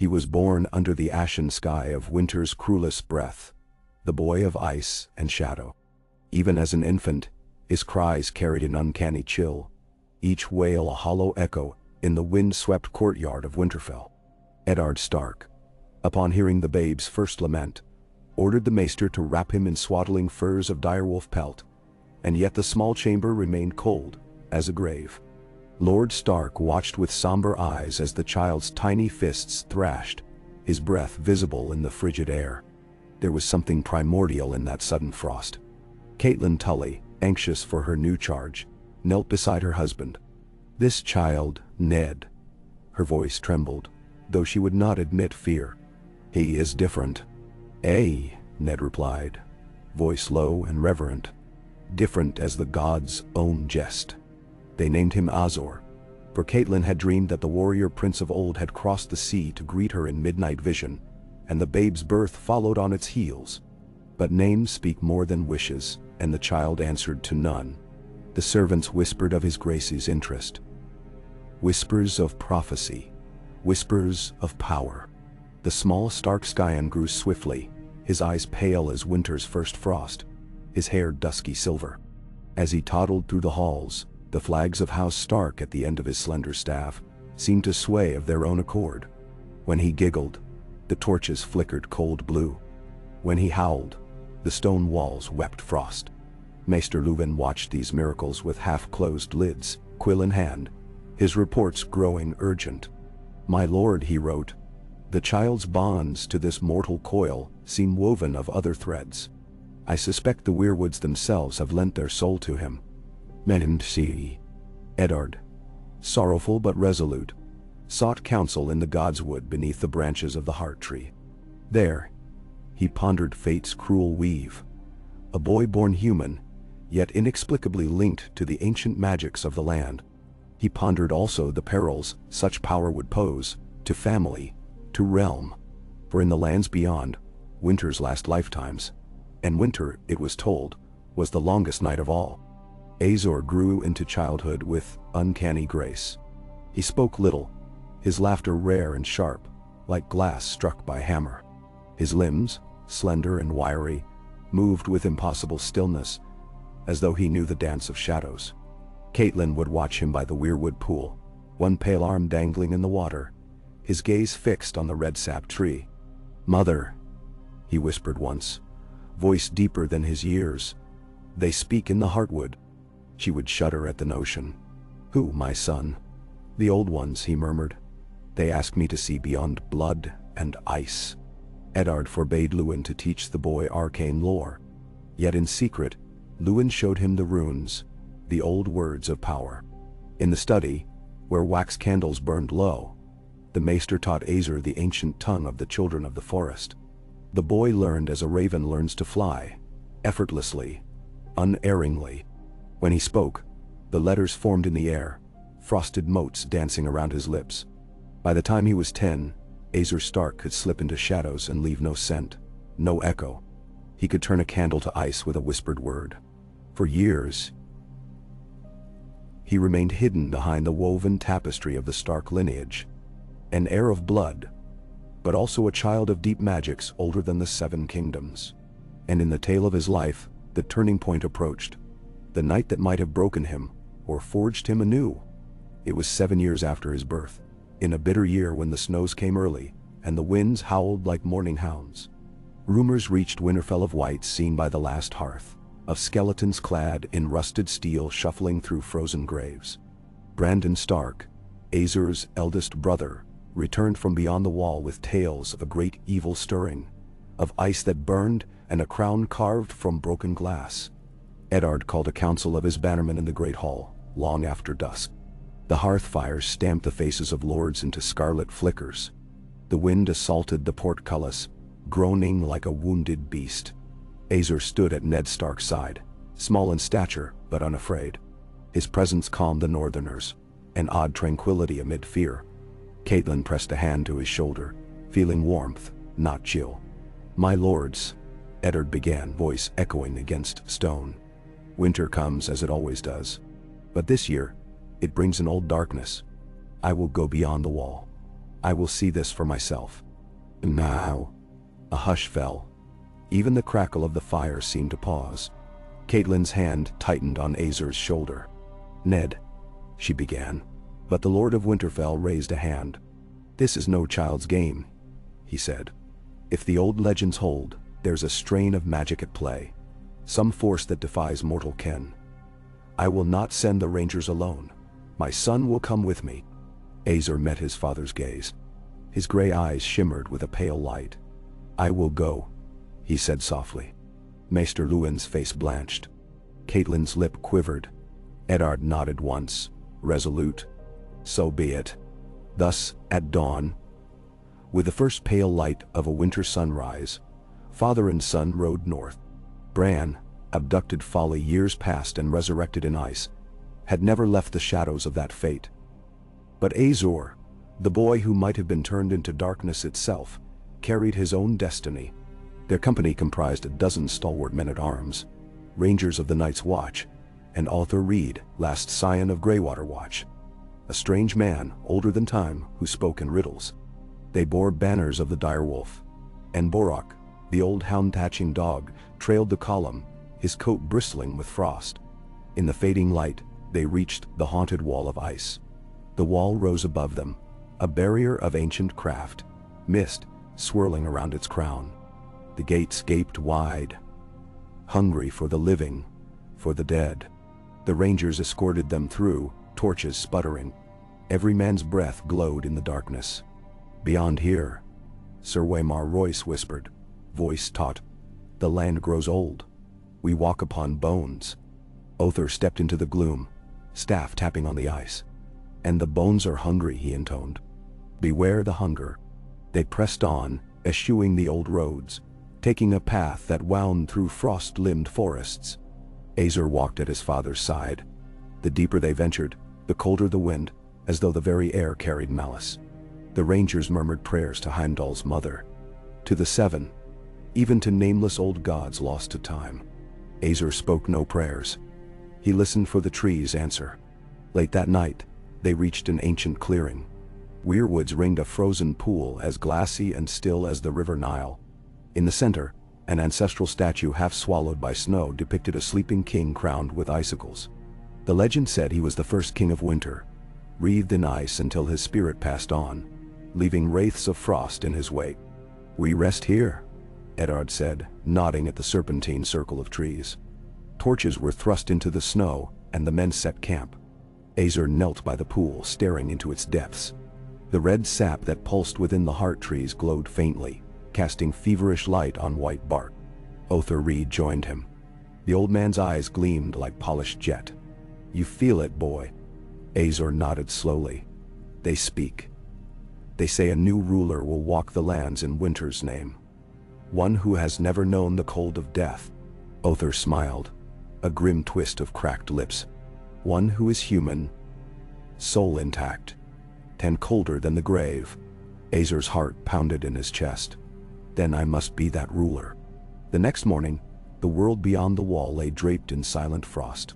He was born under the ashen sky of winter's cruelest breath, the boy of ice and shadow. Even as an infant, his cries carried an uncanny chill, each wail a hollow echo in the wind-swept courtyard of Winterfell. Eddard Stark, upon hearing the babe's first lament, ordered the maester to wrap him in swaddling furs of direwolf pelt, and yet the small chamber remained cold as a grave. Lord Stark watched with somber eyes as the child's tiny fists thrashed, his breath visible in the frigid air. There was something primordial in that sudden frost. Catelyn Tully, anxious for her new charge, knelt beside her husband. "This child, Ned." Her voice trembled, though she would not admit fear. "He is different." "Eh," Ned replied, voice low and reverent. "Different as the gods' own jest." They named him Azor, for Catelyn had dreamed that the warrior prince of old had crossed the sea to greet her in midnight vision, and the babe's birth followed on its heels. But names speak more than wishes, and the child answered to none. The servants whispered of his grace's interest. Whispers of prophecy, whispers of power. The small Stark scion grew swiftly, his eyes pale as winter's first frost, his hair dusky silver. As he toddled through the halls, the flags of House Stark at the end of his slender staff seemed to sway of their own accord. When he giggled, the torches flickered cold blue. When he howled, the stone walls wept frost. Maester Luwin watched these miracles with half-closed lids, quill in hand, his reports growing urgent. "My lord," he wrote, "the child's bonds to this mortal coil seem woven of other threads. I suspect the weirwoods themselves have lent their soul to him." Menendsi. Eddard, sorrowful but resolute, sought counsel in the godswood beneath the branches of the heart tree. There, he pondered fate's cruel weave. A boy born human, yet inexplicably linked to the ancient magics of the land. He pondered also the perils such power would pose to family, to realm. For in the lands beyond, winter's last lifetimes, and winter, it was told, was the longest night of all. Azor grew into childhood with uncanny grace. He spoke little, his laughter rare and sharp, like glass struck by hammer. His limbs, slender and wiry, moved with impossible stillness, as though he knew the dance of shadows. Catelyn would watch him by the weirwood pool, one pale arm dangling in the water, his gaze fixed on the red sap tree. "Mother," he whispered once, voice deeper than his years, "they speak in the heartwood." She would shudder at the notion. "Who, my son?" "The old ones," he murmured. "They ask me to see beyond blood and ice." Eddard forbade Luwin to teach the boy arcane lore. Yet in secret, Luwin showed him the runes, the old words of power. In the study, where wax candles burned low, the maester taught Azor the ancient tongue of the children of the forest. The boy learned as a raven learns to fly, effortlessly, unerringly. When he spoke, the letters formed in the air, frosted motes dancing around his lips. By the time he was 10, Azor Stark could slip into shadows and leave no scent, no echo. He could turn a candle to ice with a whispered word. For years, he remained hidden behind the woven tapestry of the Stark lineage, an heir of blood, but also a child of deep magics older than the Seven Kingdoms. And in the tale of his life, the turning point approached. The night that might have broken him, or forged him anew. It was 7 years after his birth, in a bitter year when the snows came early, and the winds howled like mourning hounds. Rumors reached Winterfell of wights seen by the last hearth, of skeletons clad in rusted steel shuffling through frozen graves. Brandon Stark, Azor's eldest brother, returned from beyond the wall with tales of a great evil stirring, of ice that burned and a crown carved from broken glass. Eddard called a council of his bannermen in the great hall, long after dusk. The hearth fires stamped the faces of lords into scarlet flickers. The wind assaulted the portcullis, groaning like a wounded beast. Azor stood at Ned Stark's side, small in stature but unafraid. His presence calmed the northerners, an odd tranquility amid fear. Catelyn pressed a hand to his shoulder, feeling warmth, not chill. "My lords," Eddard began, voice echoing against stone. "Winter comes as it always does. But this year, it brings an old darkness. I will go beyond the wall. I will see this for myself. Now. A hush fell. Even the crackle of the fire seemed to pause. Caitlin's hand tightened on Azor's shoulder. Ned, she began, but the Lord of Winterfell raised a hand. This is no child's game, he said. If the old legends hold, there's a strain of magic at play, some force that defies mortal ken. I will not send the Rangers alone. My son will come with me. Azor met his father's gaze. His gray eyes shimmered with a pale light. I will go, he said softly. Maester Luwin's face blanched. Caitlин's lip quivered. Eddard nodded once, resolute. So be it. Thus, at dawn, with the first pale light of a winter sunrise, father and son rode north. Bran, abducted folly years past and resurrected in ice, had never left the shadows of that fate. But Azor, the boy who might have been turned into darkness itself, carried his own destiny. Their company comprised a dozen stalwart men-at-arms, Rangers of the Night's Watch, and Arthur Reed, last scion of Greywater Watch, a strange man, older than time, who spoke in riddles. They bore banners of the direwolf, and Borok, the old hound-thatching dog, trailed the column, his coat bristling with frost. In the fading light, they reached the haunted wall of ice. The wall rose above them, a barrier of ancient craft, mist swirling around its crown. The gates gaped wide, hungry for the living, for the dead. The Rangers escorted them through, torches sputtering. Every man's breath glowed in the darkness. Beyond here, Sir Waymar Royce whispered, voice taut, the land grows old. We walk upon bones. Other stepped into the gloom, staff tapping on the ice. And the bones are hungry, he intoned. Beware the hunger. They pressed on, eschewing the old roads, taking a path that wound through frost-limbed forests. Azor walked at his father's side. The deeper they ventured, the colder the wind, as though the very air carried malice. The Rangers murmured prayers to Heimdall's mother, to the Seven, even to nameless old gods lost to time. Azor spoke no prayers. He listened for the trees' answer. Late that night, they reached an ancient clearing. Weirwoods ringed a frozen pool as glassy and still as the river Nile. In the center, an ancestral statue half swallowed by snow depicted a sleeping king crowned with icicles. The legend said he was the first king of winter, wreathed in ice until his spirit passed on, leaving wraiths of frost in his wake. We rest here, Eddard said, nodding at the serpentine circle of trees. Torches were thrust into the snow, and the men set camp. Azor knelt by the pool, staring into its depths. The red sap that pulsed within the heart trees glowed faintly, casting feverish light on white bark. Other Reed joined him. The old man's eyes gleamed like polished jet. You feel it, boy. Azor nodded slowly. They speak. They say a new ruler will walk the lands in winter's name. One who has never known the cold of death. Other smiled, a grim twist of cracked lips. One who is human, soul intact, 10 colder than the grave. Azor's heart pounded in his chest. Then I must be that ruler. The next morning, the world beyond the wall lay draped in silent frost.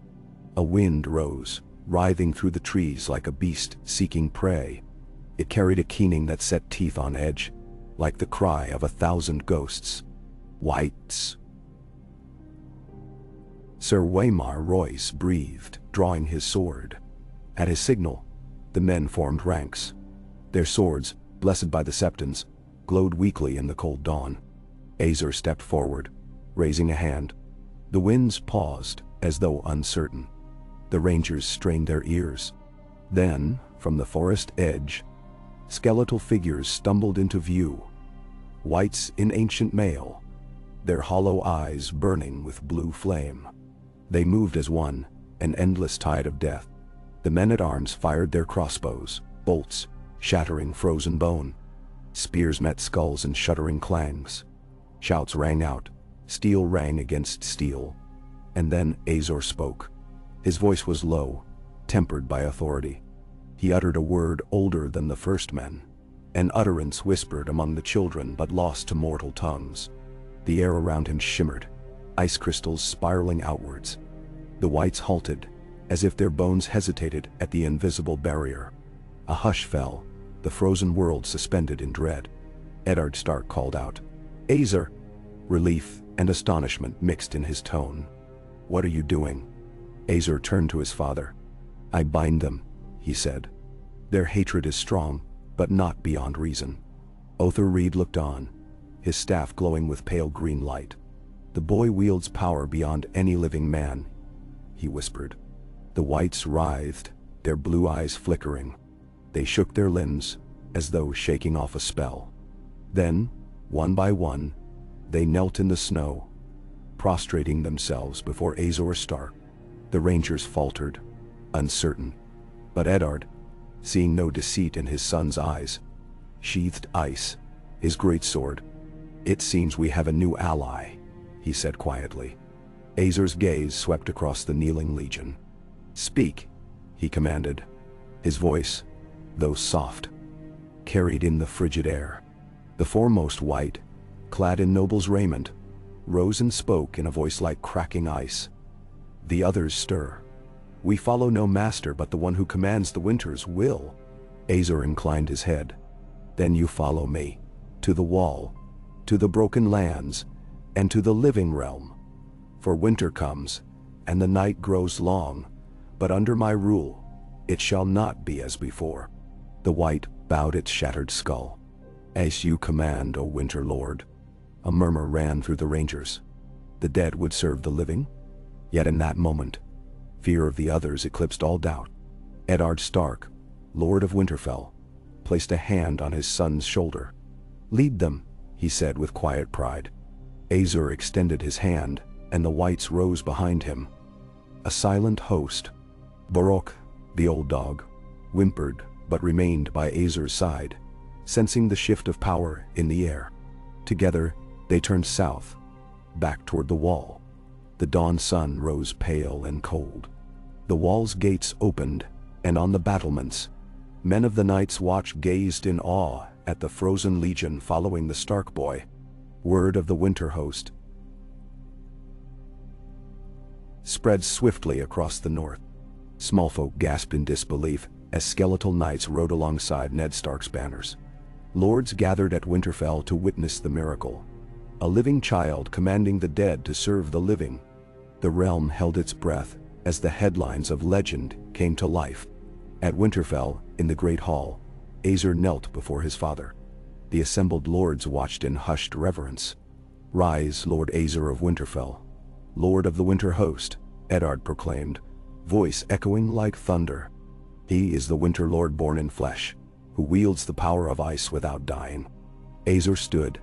A wind rose, writhing through the trees like a beast seeking prey. It carried a keening that set teeth on edge, like the cry of 1,000 ghosts. Whites. Sir Waymar Royce breathed, drawing his sword. At his signal, the men formed ranks. Their swords, blessed by the Septons, glowed weakly in the cold dawn. Azor stepped forward, raising a hand. The winds paused, as though uncertain. The Rangers strained their ears. Then, from the forest edge, skeletal figures stumbled into view. Whites in ancient mail, their hollow eyes burning with blue flame. They moved as one, an endless tide of death. The men-at-arms fired their crossbows, bolts, shattering frozen bone. Spears met skulls in shuddering clangs. Shouts rang out, steel rang against steel. And then Azor spoke. His voice was low, tempered by authority. He uttered a word older than the first men, an utterance whispered among the children but lost to mortal tongues. The air around him shimmered, ice crystals spiraling outwards. The whites halted, as if their bones hesitated at the invisible barrier. A hush fell, the frozen world suspended in dread. Eddard Stark called out, "Azer!" Relief and astonishment mixed in his tone. "What are you doing?" Azer turned to his father. "I bind them," he said. "Their hatred is strong, but not beyond reason." Other Reed looked on, his staff glowing with pale green light. "The boy wields power beyond any living man," he whispered. The whites writhed, their blue eyes flickering. They shook their limbs, as though shaking off a spell. Then, one by one, they knelt in the snow, prostrating themselves before Azor Stark. The rangers faltered, uncertain. But Eddard, seeing no deceit in his son's eyes, sheathed ice, his greatsword. "It seems we have a new ally," he said quietly. Azor's gaze swept across the kneeling legion. "Speak," he commanded. His voice, though soft, carried in the frigid air. The foremost wight, clad in noble's raiment, rose and spoke in a voice like cracking ice. The others stir. "We follow no master but the one who commands the winter's will." Azor inclined his head. "Then you follow me, to the wall, to the broken lands, and to the living realm. For winter comes, and the night grows long, but under my rule, it shall not be as before." The wight bowed its shattered skull. "As you command, O Winter Lord." A murmur ran through the rangers. The dead would serve the living? Yet in that moment, fear of the others eclipsed all doubt. Eddard Stark, Lord of Winterfell, placed a hand on his son's shoulder. "Lead them," he said with quiet pride. Azor extended his hand, and the whites rose behind him. A silent host. Borok, the old dog, whimpered but remained by Azor's side, sensing the shift of power in the air. Together, they turned south, back toward the wall. The dawn sun rose pale and cold. The wall's gates opened, and on the battlements, men of the Night's Watch gazed in awe at the frozen legion following the Stark boy. Word of the winter host spread swiftly across the north. Small folk gasped in disbelief as skeletal knights rode alongside Ned Stark's banners. Lords gathered at Winterfell to witness the miracle. A living child commanding the dead to serve the living. The realm held its breath as the headlines of legend came to life. At Winterfell, in the Great Hall, Azor knelt before his father. The assembled lords watched in hushed reverence. "Rise, Lord Azor of Winterfell, Lord of the Winter Host," Eddard proclaimed, voice echoing like thunder. "He is the Winter Lord born in flesh, who wields the power of ice without dying." Azor stood,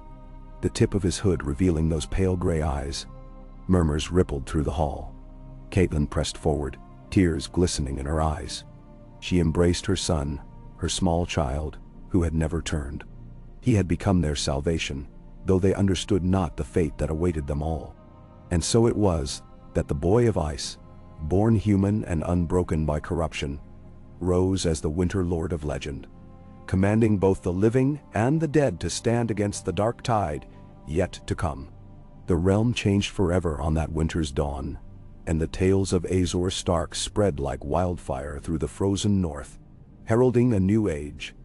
the tip of his hood revealing those pale gray eyes. Murmurs rippled through the hall. Catelyn pressed forward, tears glistening in her eyes. She embraced her son, her small child, who had never turned. He had become their salvation, though they understood not the fate that awaited them all. And so it was that the boy of ice, born human and unbroken by corruption, rose as the Winter Lord of legend, commanding both the living and the dead to stand against the dark tide yet to come. The realm changed forever on that winter's dawn, and the tales of Azor Stark spread like wildfire through the frozen north, heralding a new age,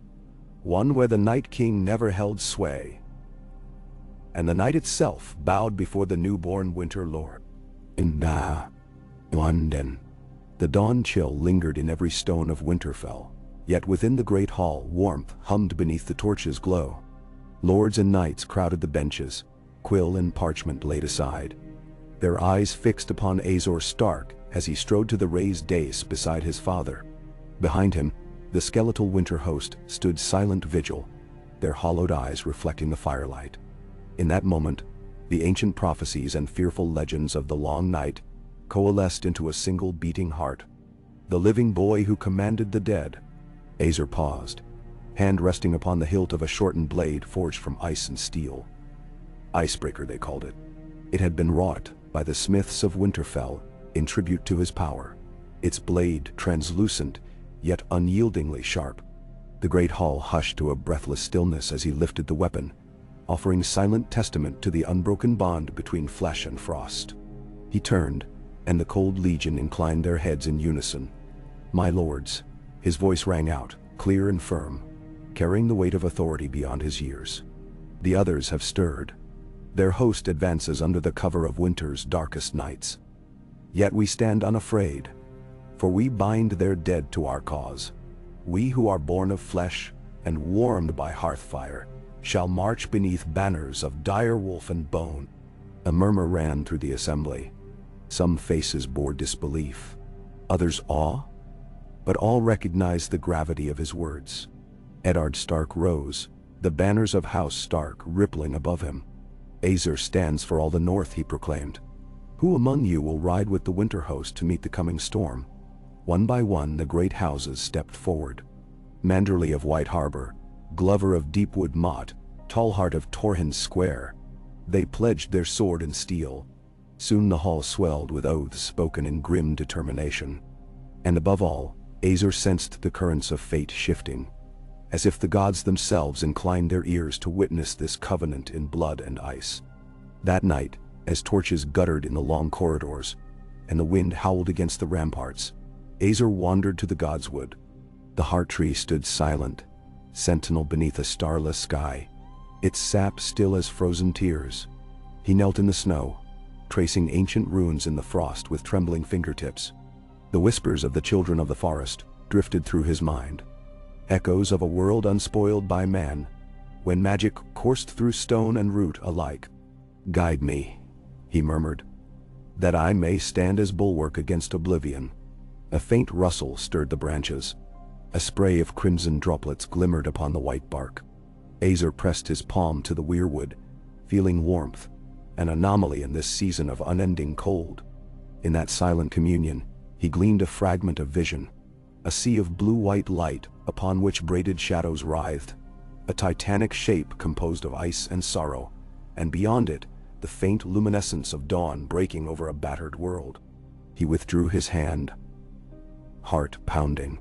one where the Night King never held sway, and the night itself bowed before the newborn Winter Lord. In London, the dawn chill lingered in every stone of Winterfell, yet within the great hall warmth hummed beneath the torches' glow. Lords and knights crowded the benches, quill and parchment laid aside, their eyes fixed upon Azor Stark as he strode to the raised dais beside his father. Behind him, the skeletal winter host stood silent vigil, their hollowed eyes reflecting the firelight. In that moment, the ancient prophecies and fearful legends of the long night coalesced into a single beating heart. The living boy who commanded the dead. Azor paused, hand resting upon the hilt of a shortened blade forged from ice and steel. Icebreaker, they called it. It had been wrought by the smiths of Winterfell in tribute to his power, its blade translucent yet unyieldingly sharp. The great hall hushed to a breathless stillness as he lifted the weapon, offering silent testament to the unbroken bond between flesh and frost. He turned, and the cold legion inclined their heads in unison. "My lords," his voice rang out, clear and firm, carrying the weight of authority beyond his years. The others have stirred. Their host advances under the cover of winter's darkest nights. Yet we stand unafraid, for we bind their dead to our cause. We who are born of flesh and warmed by hearth fire shall march beneath banners of dire wolf and bone. A murmur ran through the assembly. Some faces bore disbelief, others awe, but all recognized the gravity of his words. Eddard Stark rose, the banners of House Stark rippling above him. Azer stands for all the North, he proclaimed. Who among you will ride with the winter host to meet the coming storm? One by one the great houses stepped forward. Manderley of White Harbor, Glover of Deepwood Motte, Tallheart of Torrhen's Square. They pledged their sword and steel. Soon the hall swelled with oaths spoken in grim determination. And above all, Azer sensed the currents of fate shifting, as if the gods themselves inclined their ears to witness this covenant in blood and ice. That night, as torches guttered in the long corridors, and the wind howled against the ramparts, Azer wandered to the godswood. The heart tree stood silent, sentinel beneath a starless sky, its sap still as frozen tears. He knelt in the snow, tracing ancient runes in the frost with trembling fingertips. The whispers of the children of the forest drifted through his mind, echoes of a world unspoiled by man, when magic coursed through stone and root alike. Guide me, he murmured, that I may stand as bulwark against oblivion. A faint rustle stirred the branches. A spray of crimson droplets glimmered upon the white bark. Azer pressed his palm to the weirwood, feeling warmth, an anomaly in this season of unending cold. In that silent communion, he gleaned a fragment of vision, a sea of blue-white light upon which braided shadows writhed, a titanic shape composed of ice and sorrow, and beyond it, the faint luminescence of dawn breaking over a battered world. He withdrew his hand, heart pounding.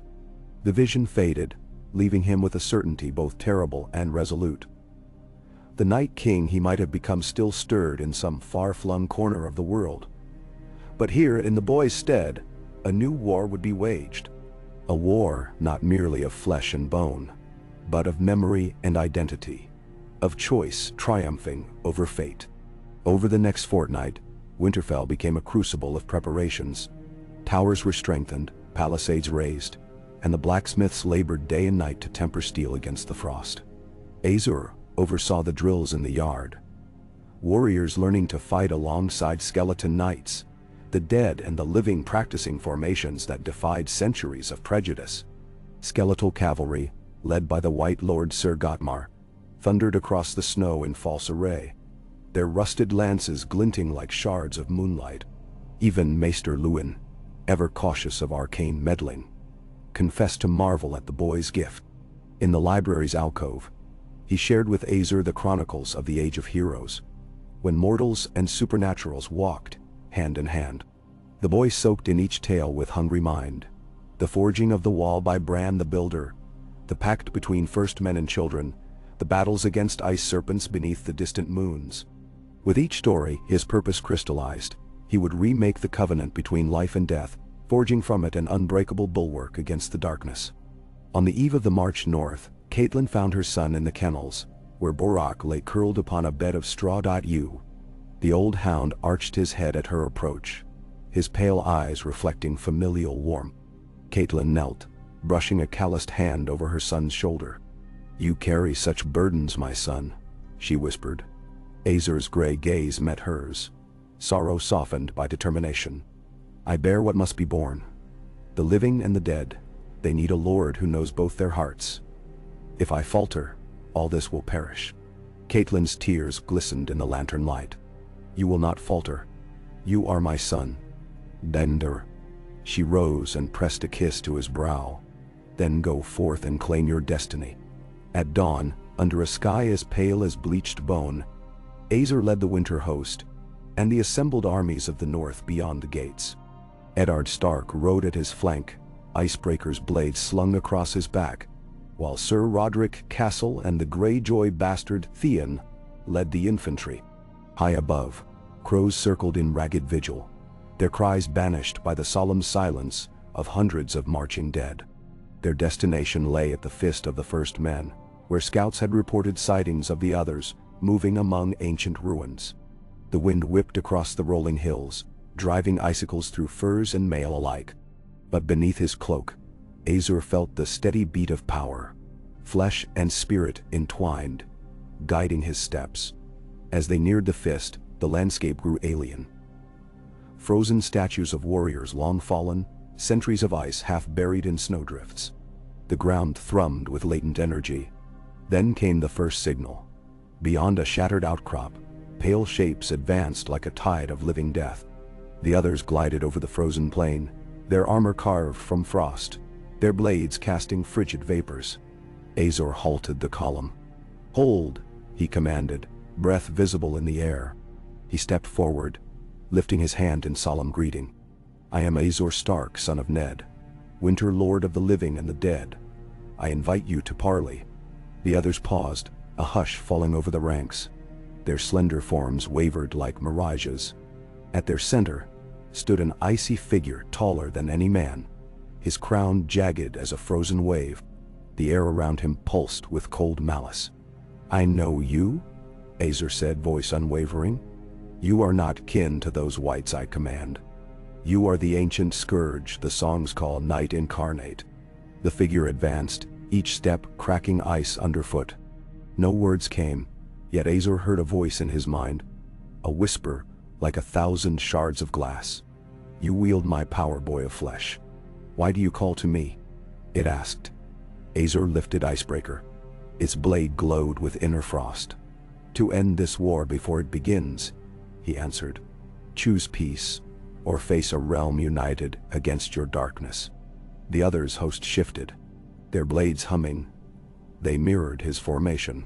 The vision faded, leaving him with a certainty both terrible and resolute. The Night King he might have become still stirred in some far-flung corner of the world. But here, in the boy's stead, a new war would be waged. A war not merely of flesh and bone, but of memory and identity, of choice triumphing over fate. Over the next fortnight, Winterfell became a crucible of preparations. Towers were strengthened, palisades raised, and the blacksmiths labored day and night to temper steel against the frost. Azer oversaw the drills in the yard. Warriors learning to fight alongside skeleton knights, the dead and the living practicing formations that defied centuries of prejudice. Skeletal cavalry, led by the White Lord Sir Gotmar, thundered across the snow in false array, their rusted lances glinting like shards of moonlight. Even Maester Luwin, ever cautious of arcane meddling, confessed to marvel at the boy's gift. In the library's alcove, he shared with Azer the chronicles of the Age of Heroes, when mortals and supernaturals walked hand in hand. The boy soaked in each tale with hungry mind. The forging of the wall by Bran the Builder, the pact between first men and children, the battles against ice serpents beneath the distant moons. With each story, his purpose crystallized. He would remake the covenant between life and death, forging from it an unbreakable bulwark against the darkness. On the eve of the march north, Catelyn found her son in the kennels, where Borak lay curled upon a bed of straw. The old hound arched his head at her approach, his pale eyes reflecting familial warmth. Catelyn knelt, brushing a calloused hand over her son's shoulder. "You carry such burdens, my son," she whispered. Azer's gray gaze met hers, sorrow softened by determination. "I bear what must be borne. The living and the dead, they need a lord who knows both their hearts. If I falter, all this will perish." Catelyn's tears glistened in the lantern light. "You will not falter. You are my son, Dender." She rose and pressed a kiss to his brow. "Then go forth and claim your destiny." At dawn, under a sky as pale as bleached bone, Azer led the winter host, and the assembled armies of the north beyond the gates. Eddard Stark rode at his flank, Icebreaker's blade slung across his back, while Sir Roderick Castle and the Greyjoy bastard Theon led the infantry. High above, crows circled in ragged vigil, their cries banished by the solemn silence of hundreds of marching dead. Their destination lay at the fist of the first men, where scouts had reported sightings of the others moving among ancient ruins. The wind whipped across the rolling hills, driving icicles through furs and mail alike. But beneath his cloak, Azor felt the steady beat of power, flesh and spirit entwined, guiding his steps. As they neared the fist, the landscape grew alien. Frozen statues of warriors long fallen, centuries of ice half buried in snowdrifts. The ground thrummed with latent energy. Then came the first signal. Beyond a shattered outcrop, pale shapes advanced like a tide of living death. The others glided over the frozen plain, their armor carved from frost, their blades casting frigid vapors. Azor halted the column. "Hold," he commanded, breath visible in the air. He stepped forward, lifting his hand in solemn greeting. "I am Azor Stark, son of Ned, Winter Lord of the living and the dead. I invite you to parley." The others paused, a hush falling over the ranks. Their slender forms wavered like mirages. At their center stood an icy figure taller than any man, his crown jagged as a frozen wave. The air around him pulsed with cold malice. "I know you," Azor said, voice unwavering. "You are not kin to those whites I command. You are the ancient scourge the songs call Night Incarnate." The figure advanced, each step cracking ice underfoot. No words came, yet Azor heard a voice in his mind, a whisper like 1,000 shards of glass. "You wield my power, boy of flesh. Why do you call to me?" it asked. Azor lifted Icebreaker. Its blade glowed with inner frost. "To end this war before it begins," he answered. "Choose peace, or face a realm united against your darkness." The others' host shifted, their blades humming. They mirrored his formation.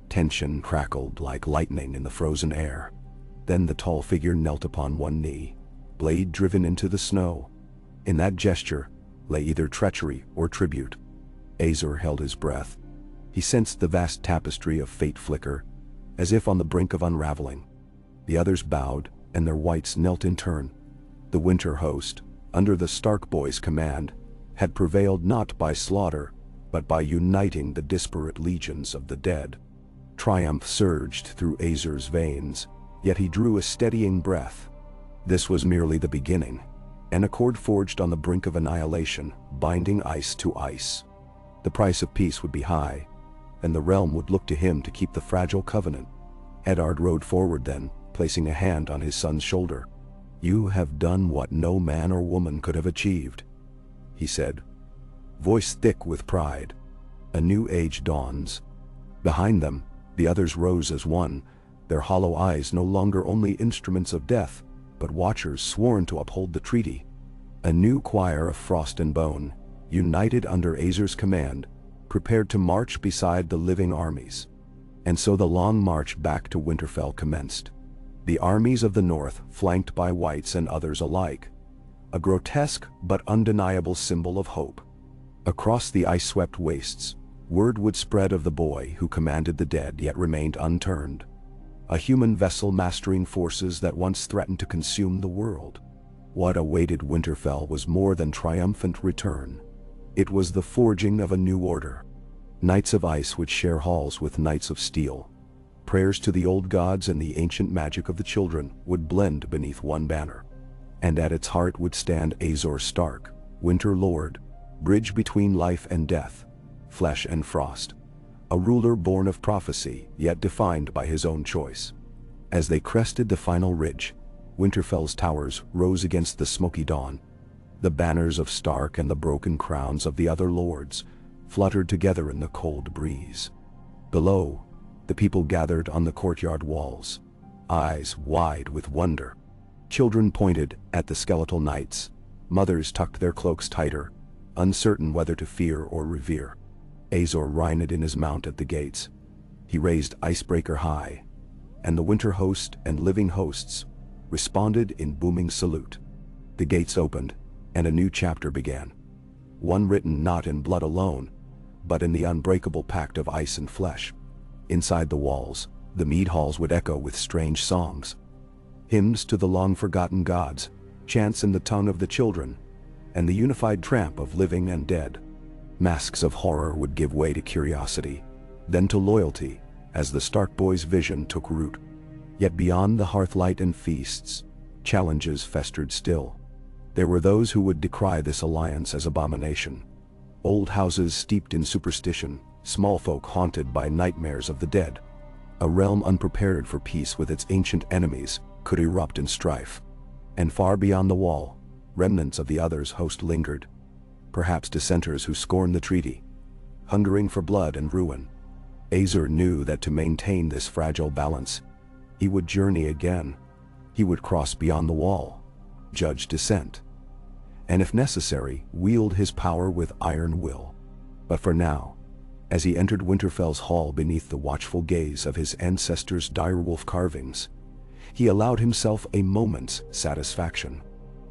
Tension crackled like lightning in the frozen air. Then the tall figure knelt upon one knee, blade driven into the snow. In that gesture lay either treachery or tribute. Azor held his breath. He sensed the vast tapestry of fate flicker, as if on the brink of unraveling. The others bowed, and their whites knelt in turn. The winter host, under the Stark boys' command, had prevailed not by slaughter, but by uniting the disparate legions of the dead. Triumph surged through Azor's veins, yet he drew a steadying breath. This was merely the beginning, an accord forged on the brink of annihilation, binding ice to ice. The price of peace would be high, and the realm would look to him to keep the fragile covenant. Eddard rode forward then, placing a hand on his son's shoulder. "You have done what no man or woman could have achieved," he said, voice thick with pride. "A new age dawns." Behind them, the others rose as one, their hollow eyes no longer only instruments of death, but watchers sworn to uphold the treaty. A new choir of frost and bone, united under Azor's command, prepared to march beside the living armies. And so the long march back to Winterfell commenced. The armies of the north flanked by whites and others alike, a grotesque but undeniable symbol of hope. Across the ice-swept wastes, word would spread of the boy who commanded the dead yet remained unturned. A human vessel mastering forces that once threatened to consume the world. What awaited Winterfell was more than triumphant return. It was the forging of a new order. Knights of Ice would share halls with Knights of Steel. Prayers to the old gods and the ancient magic of the children would blend beneath one banner. And at its heart would stand Azor Stark, Winter Lord, bridge between life and death, flesh and frost. A ruler born of prophecy, yet defined by his own choice. As they crested the final ridge, Winterfell's towers rose against the smoky dawn. The banners of Stark and the broken crowns of the other lords fluttered together in the cold breeze. Below, the people gathered on the courtyard walls, eyes wide with wonder. Children pointed at the skeletal knights. Mothers tucked their cloaks tighter, uncertain whether to fear or revere. Azor reined in his mount at the gates. He raised Icebreaker high, and the winter host and living hosts responded in booming salute. The gates opened, and a new chapter began. One written not in blood alone, but in the unbreakable pact of ice and flesh. Inside the walls, the mead halls would echo with strange songs. Hymns to the long-forgotten gods, chants in the tongue of the children, and the unified tramp of living and dead. Masks of horror would give way to curiosity. then to loyalty, as the Stark boy's vision took root. Yet beyond the hearthlight and feasts, challenges festered still. There were those who would decry this alliance as abomination. Old houses steeped in superstition, small folk haunted by nightmares of the dead. A realm unprepared for peace with its ancient enemies could erupt in strife. And far beyond the wall, remnants of the other's host lingered. Perhaps dissenters who scorned the treaty, hungering for blood and ruin. Aezir knew that to maintain this fragile balance, he would journey again. He would cross beyond the wall, judge dissent, and if necessary, wield his power with iron will. But for now, as he entered Winterfell's hall beneath the watchful gaze of his ancestors' direwolf carvings, he allowed himself a moment's satisfaction.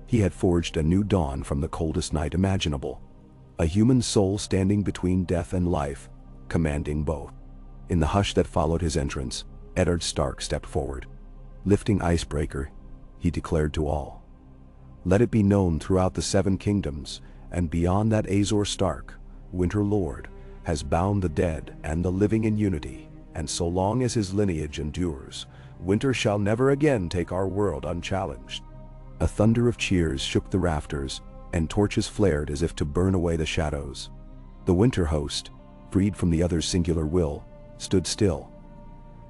He had forged a new dawn from the coldest night imaginable, a human soul standing between death and life, commanding both. In the hush that followed his entrance, Eddard Stark stepped forward. Lifting Icebreaker, he declared to all, "Let it be known throughout the Seven Kingdoms, and beyond that Azor Stark, Winter Lord, has bound the dead and the living in unity, and so long as his lineage endures, winter shall never again take our world unchallenged." A thunder of cheers shook the rafters, and torches flared as if to burn away the shadows. The Winter Host, freed from the other's singular will, stood still.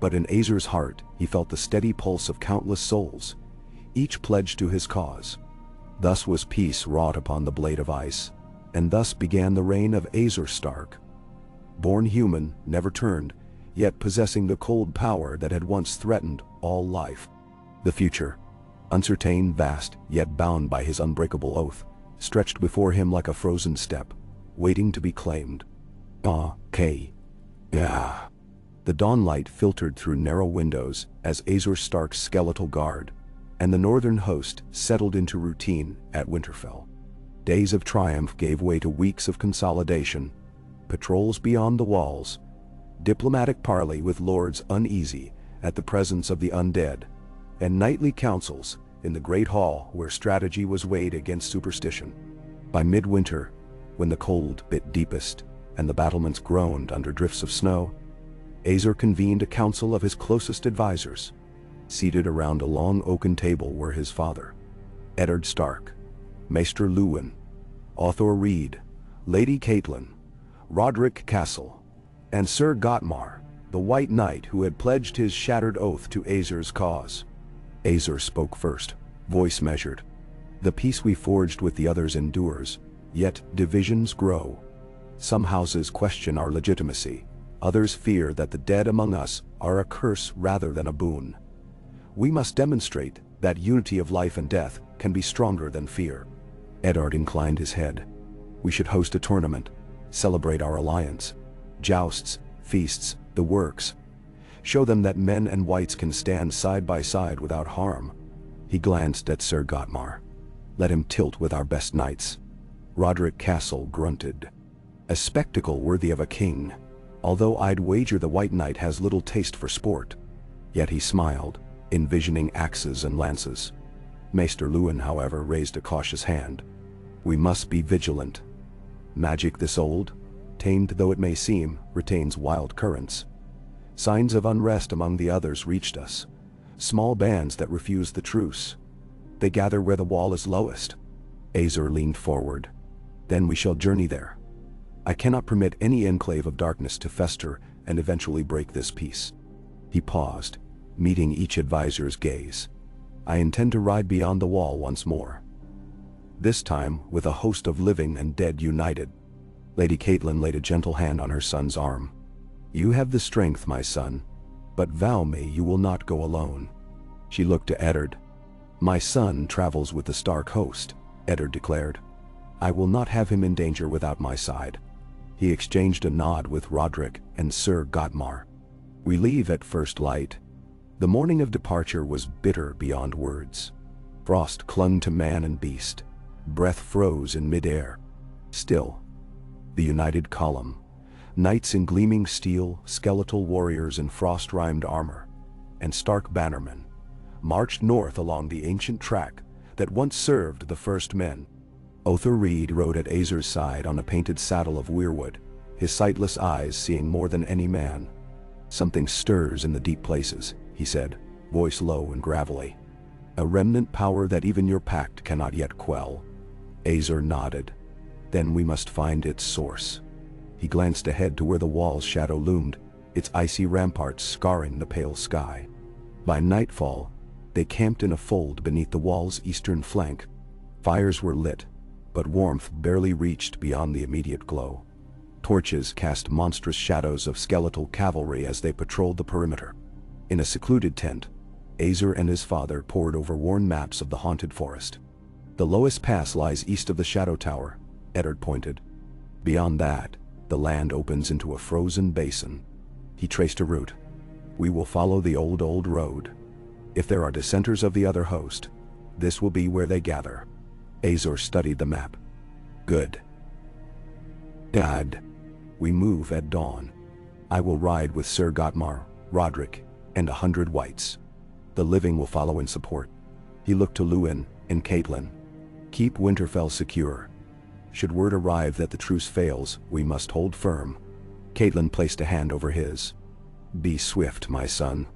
But in Aezir's heart, he felt the steady pulse of countless souls, each pledged to his cause. Thus was peace wrought upon the blade of ice, and thus began the reign of Aezir Stark. Born human, never turned, yet possessing the cold power that had once threatened all life. The future, uncertain, vast, yet bound by his unbreakable oath, stretched before him like a frozen steppe, waiting to be claimed. Yeah. The dawnlight filtered through narrow windows as Aezir Stark's skeletal guard, and the northern host settled into routine at Winterfell. Days of triumph gave way to weeks of consolidation, patrols beyond the walls, diplomatic parley with lords uneasy at the presence of the undead, and nightly councils in the great hall where strategy was weighed against superstition. By midwinter, when the cold bit deepest and the battlements groaned under drifts of snow, Aezir convened a council of his closest advisors. Seated around a long oaken table were his father, Eddard Stark, Maester Luwin, Other Reed, Lady Catelyn, Roderick Castle, and Sir Gotmar, the White Knight who had pledged his shattered oath to Aezir's cause. Aezir spoke first, voice measured. "The peace we forged with the others endures, yet divisions grow. Some houses question our legitimacy, others fear that the dead among us are a curse rather than a boon. We must demonstrate that unity of life and death can be stronger than fear." Eddard inclined his head. "We should host a tournament, celebrate our alliance. Jousts, feasts, the works. Show them that men and whites can stand side by side without harm." He glanced at Sir Gotmar. "Let him tilt with our best knights." Roderick Castle grunted. "A spectacle worthy of a king, although I'd wager the White Knight has little taste for sport." Yet he smiled, envisioning axes and lances. Maester Luwin, however, raised a cautious hand. "We must be vigilant. Magic this old, tamed though it may seem, retains wild currents. Signs of unrest among the others reached us. Small bands that refuse the truce. They gather where the wall is lowest." Aezir leaned forward. "Then we shall journey there. I cannot permit any enclave of darkness to fester and eventually break this peace." He paused, meeting each advisor's gaze. "I intend to ride beyond the wall once more. This time with a host of living and dead united." Lady Catelyn laid a gentle hand on her son's arm. "You have the strength, my son, but vow me you will not go alone." She looked to Eddard. "My son travels with the Stark host," Eddard declared. "I will not have him in danger without my side." He exchanged a nod with Roderick and Sir Gotmar. "We leave at first light." The morning of departure was bitter beyond words. Frost clung to man and beast. Breath froze in midair. Still, the united column, knights in gleaming steel, skeletal warriors in frost-rimed armor, and Stark bannermen, marched north along the ancient track that once served the first men. Other Reed rode at Aezir's side on a painted saddle of weirwood, his sightless eyes seeing more than any man. "Something stirs in the deep places," he said, voice low and gravelly. "A remnant power that even your pact cannot yet quell." Azor nodded. "Then we must find its source." He glanced ahead to where the wall's shadow loomed, its icy ramparts scarring the pale sky. By nightfall, they camped in a fold beneath the wall's eastern flank. Fires were lit, but warmth barely reached beyond the immediate glow. Torches cast monstrous shadows of skeletal cavalry as they patrolled the perimeter. In a secluded tent, Azor and his father pored over worn maps of the haunted forest. "The lowest pass lies east of the Shadow Tower," Eddard pointed. "Beyond that, the land opens into a frozen basin." He traced a route. "We will follow the old road. If there are dissenters of the other host, this will be where they gather." Azor studied the map. "Good. Dad, we move at dawn. I will ride with Sir Gotmar, Rodrik, and 100 whites. The living will follow in support." He looked to Luin and Caitlin. "Keep Winterfell secure. Should word arrive that the truce fails, we must hold firm." Caitlin placed a hand over his. "Be swift, my son."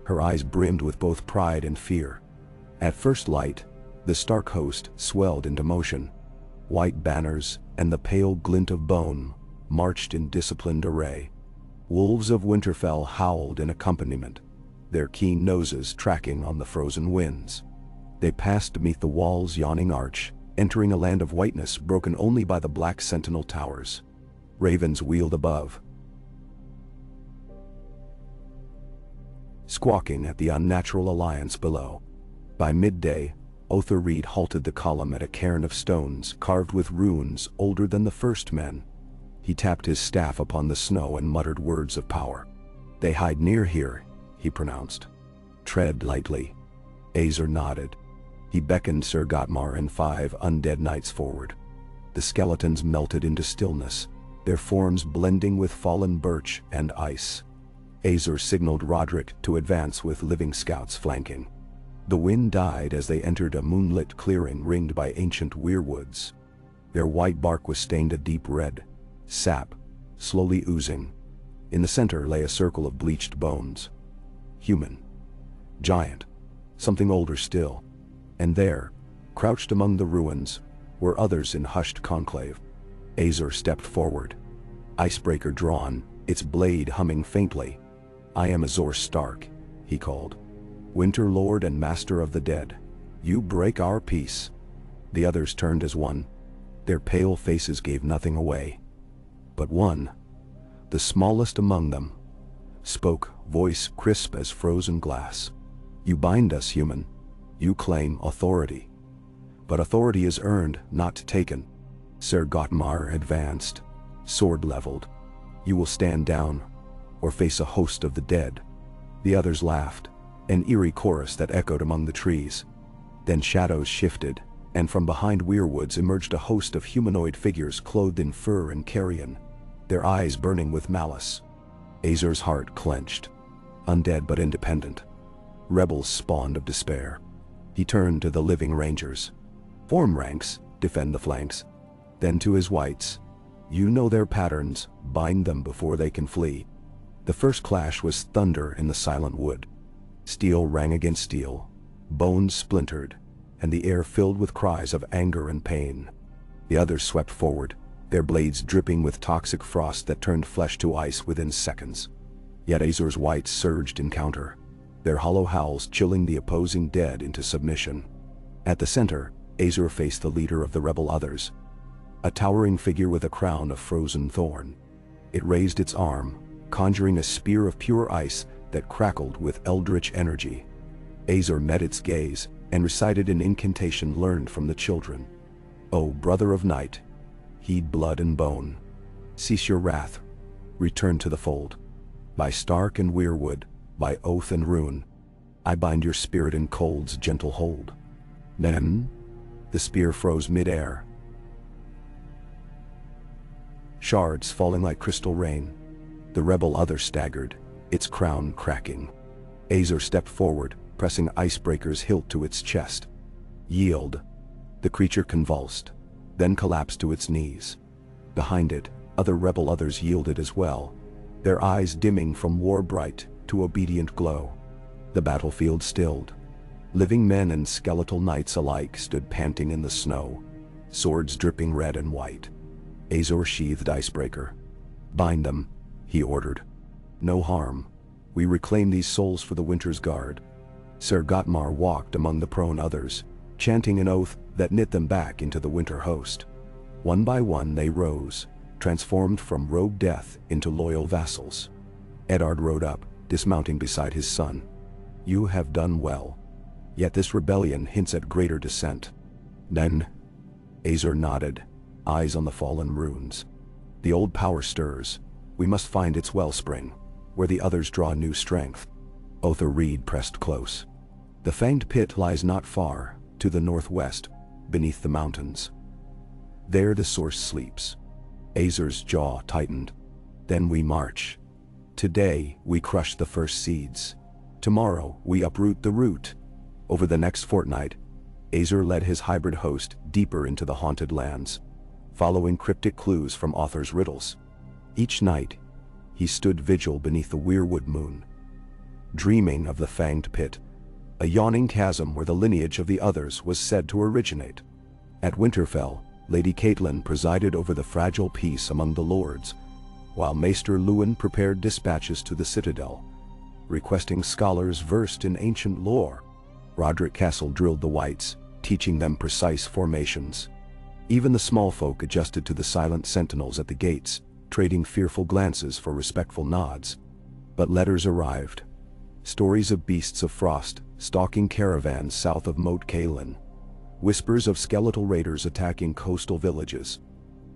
Her eyes brimmed with both pride and fear. At first light, the Stark host swelled into motion. White banners and the pale glint of bone marched in disciplined array. Wolves of Winterfell howled in accompaniment, their keen noses tracking on the frozen winds. They passed beneath the wall's yawning arch, entering a land of whiteness broken only by the black sentinel towers. Ravens wheeled above, squawking at the unnatural alliance below. By midday, Other Reed halted the column at a cairn of stones carved with runes older than the first men. He tapped his staff upon the snow and muttered words of power. "They hide near here," he pronounced. "Tread lightly." Azor nodded. He beckoned Sir Gotmar and 5 undead knights forward. The skeletons melted into stillness, their forms blending with fallen birch and ice. Azor signaled Rodrik to advance with living scouts flanking. The wind died as they entered a moonlit clearing ringed by ancient weirwoods. Their white bark was stained a deep red, sap slowly oozing. In the center lay a circle of bleached bones. Human. Giant. Something older still. And there, crouched among the ruins, were others in hushed conclave. Azor stepped forward. Icebreaker drawn, its blade humming faintly. "I am Azor Stark," he called. "Winter Lord and Master of the Dead. You break our peace." The others turned as one. Their pale faces gave nothing away. But one, the smallest among them, spoke, voice crisp as frozen glass. "You bind us, human. You claim authority. But authority is earned, not taken." Sir Gotmar advanced, sword leveled. "You will stand down, or face a host of the dead." The others laughed, an eerie chorus that echoed among the trees. Then shadows shifted, and from behind weirwoods emerged a host of humanoid figures clothed in fur and carrion, their eyes burning with malice. Azor's heart clenched. Undead but independent. Rebels spawned of despair. He turned to the living rangers. "Form ranks, defend the flanks." Then to his whites. "You know their patterns, bind them before they can flee." The first clash was thunder in the silent wood. Steel rang against steel, bones splintered, and the air filled with cries of anger and pain. The others swept forward, their blades dripping with toxic frost that turned flesh to ice within seconds. Yet Azor's whites surged in counter, their hollow howls chilling the opposing dead into submission. At the center, Azor faced the leader of the rebel others, a towering figure with a crown of frozen thorn. It raised its arm, conjuring a spear of pure ice that crackled with eldritch energy. Azor met its gaze and recited an incantation learned from the children. "O brother of night, heed blood and bone. Cease your wrath, return to the fold. By Stark and Weirwood, by oath and rune, I bind your spirit in cold's gentle hold." Then, the spear froze mid-air, shards falling like crystal rain. The rebel other staggered, its crown cracking. Azor stepped forward, pressing Icebreaker's hilt to its chest. "Yield." The creature convulsed, then collapsed to its knees. Behind it, Other rebel others yielded as well, their eyes dimming from war-bright to obedient glow. The battlefield stilled. Living men and skeletal knights alike stood panting in the snow, swords dripping red and white. Azor sheathed Icebreaker. "Bind them," he ordered. "No harm. We reclaim these souls for the Winter's Guard." Sir Gotmar walked among the prone others, chanting an oath that knit them back into the Winter host. One by one they rose, transformed from rogue death into loyal vassals. Eddard rode up, dismounting beside his son. "You have done well. Yet this rebellion hints at greater descent." "Then?" Azor nodded, eyes on the fallen runes. "The old power stirs. We must find its wellspring, where the others draw new strength." Othar Reed pressed close. "The Fanged Pit lies not far, to the northwest, beneath the mountains. There the source sleeps." Azor's jaw tightened. "Then we march. Today we crush the first seeds. Tomorrow we uproot the root." Over the next fortnight, Azor led his hybrid host deeper into the haunted lands, following cryptic clues from Othar's riddles. Each night, he stood vigil beneath the weirwood moon, dreaming of the Fanged Pit, a yawning chasm where the lineage of the others was said to originate. At Winterfell, Lady Catelyn presided over the fragile peace among the lords, while Maester Luwin prepared dispatches to the Citadel, requesting scholars versed in ancient lore. Roderick Castle drilled the Whites, teaching them precise formations. Even the small folk adjusted to the silent sentinels at the gates, trading fearful glances for respectful nods. But letters arrived. Stories of beasts of frost stalking caravans south of Moat Cailin. Whispers of skeletal raiders attacking coastal villages.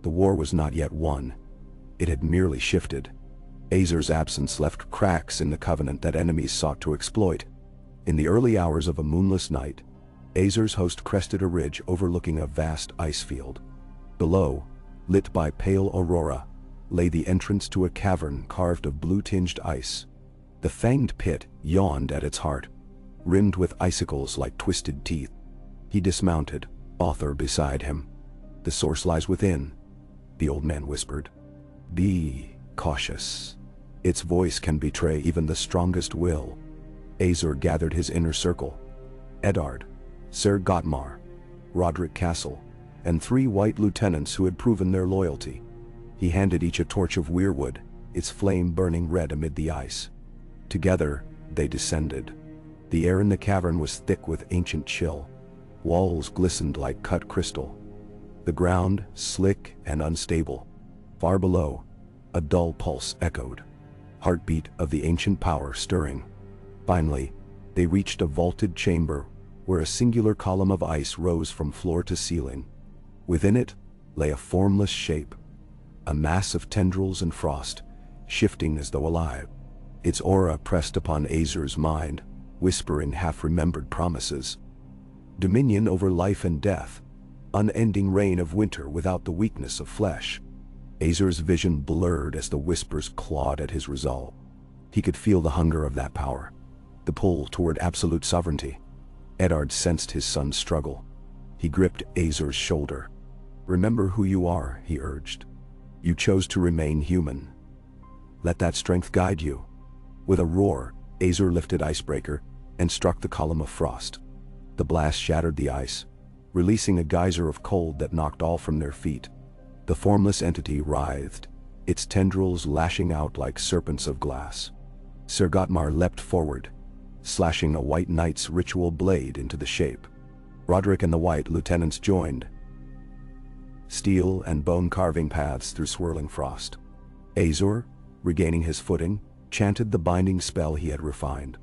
The war was not yet won. It had merely shifted. Azor's absence left cracks in the covenant that enemies sought to exploit. In the early hours of a moonless night, Azor's host crested a ridge overlooking a vast ice field. Below, lit by pale aurora, lay the entrance to a cavern carved of blue-tinged ice. The Fanged Pit yawned at its heart, rimmed with icicles like twisted teeth. He dismounted, Othar beside him. "The source lies within," the old man whispered. "Be cautious. Its voice can betray even the strongest will." Azor gathered his inner circle. Eddard, Sir Gotmar, Roderick Castle, and 3 white lieutenants who had proven their loyalty. He handed each a torch of weirwood, its flame burning red amid the ice. Together, they descended. The air in the cavern was thick with ancient chill. Walls glistened like cut crystal. The ground, slick and unstable. Far below, a dull pulse echoed. Heartbeat of the ancient power stirring. Finally, they reached a vaulted chamber where a singular column of ice rose from floor to ceiling. Within it lay a formless shape, a mass of tendrils and frost, shifting as though alive. Its aura pressed upon Azor's mind, whispering half-remembered promises. Dominion over life and death, unending reign of winter without the weakness of flesh. Azor's vision blurred as the whispers clawed at his resolve. He could feel the hunger of that power, the pull toward absolute sovereignty. Eddard sensed his son's struggle. He gripped Azor's shoulder. "Remember who you are," he urged. "You chose to remain human. Let that strength guide you." With a roar, Azor lifted Icebreaker and struck the column of frost. The blast shattered the ice, releasing a geyser of cold that knocked all from their feet. The formless entity writhed, its tendrils lashing out like serpents of glass. Sir Gotmar leapt forward, slashing a white knight's ritual blade into the shape. Roderick and the white lieutenants joined, steel and bone carving paths through swirling frost. Azor, regaining his footing, chanted the binding spell he had refined.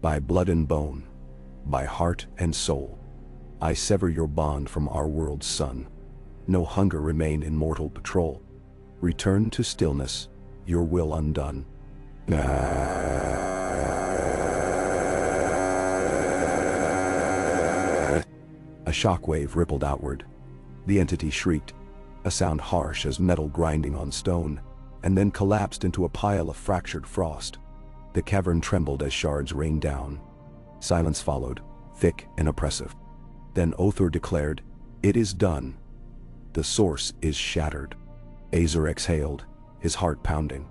"By blood and bone, by heart and soul, I sever your bond from our world's sun. No hunger remain in mortal patrol. Return to stillness, your will undone." A shockwave rippled outward. The entity shrieked, a sound harsh as metal grinding on stone, and then collapsed into a pile of fractured frost. The cavern trembled as shards rained down. Silence followed, thick and oppressive. Then Othar declared, "It is done. The source is shattered." Azor exhaled, his heart pounding.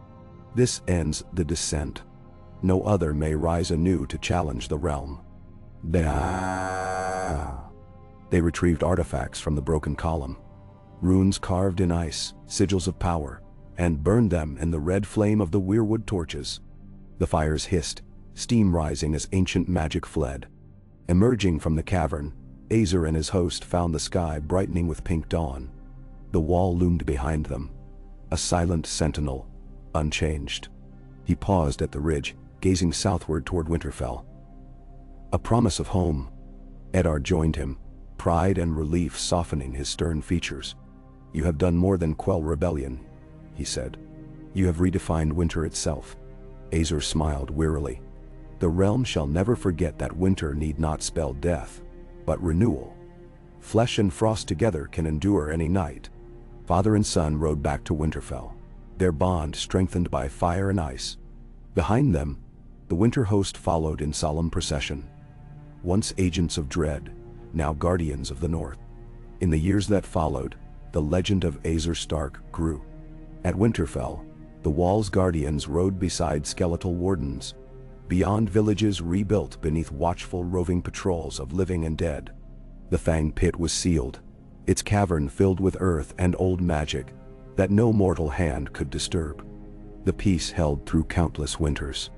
This ends the descent. No other may rise anew to challenge the realm. They retrieved artifacts from the broken column, runes carved in ice, sigils of power, and burned them in the red flame of the weirwood torches. The fires hissed, steam rising as ancient magic fled. Emerging from the cavern, Azor and his host found the sky brightening with pink dawn. The wall loomed behind them, a silent sentinel, unchanged. He paused at the ridge, gazing southward toward Winterfell. A promise of home. Eddard joined him, pride and relief softening his stern features. "You have done more than quell rebellion," he said. "You have redefined winter itself." Azor smiled wearily. "The realm shall never forget that winter need not spell death, but renewal. Flesh and frost together can endure any night." Father and son rode back to Winterfell, their bond strengthened by fire and ice. Behind them, the winter host followed in solemn procession. Once agents of dread, now guardians of the north. In the years that followed, the legend of Azor Stark grew. At Winterfell, the wall's guardians rode beside skeletal wardens, beyond villages rebuilt beneath watchful roving patrols of living and dead. The Fang Pit was sealed, its cavern filled with earth and old magic that no mortal hand could disturb. The peace held through countless winters.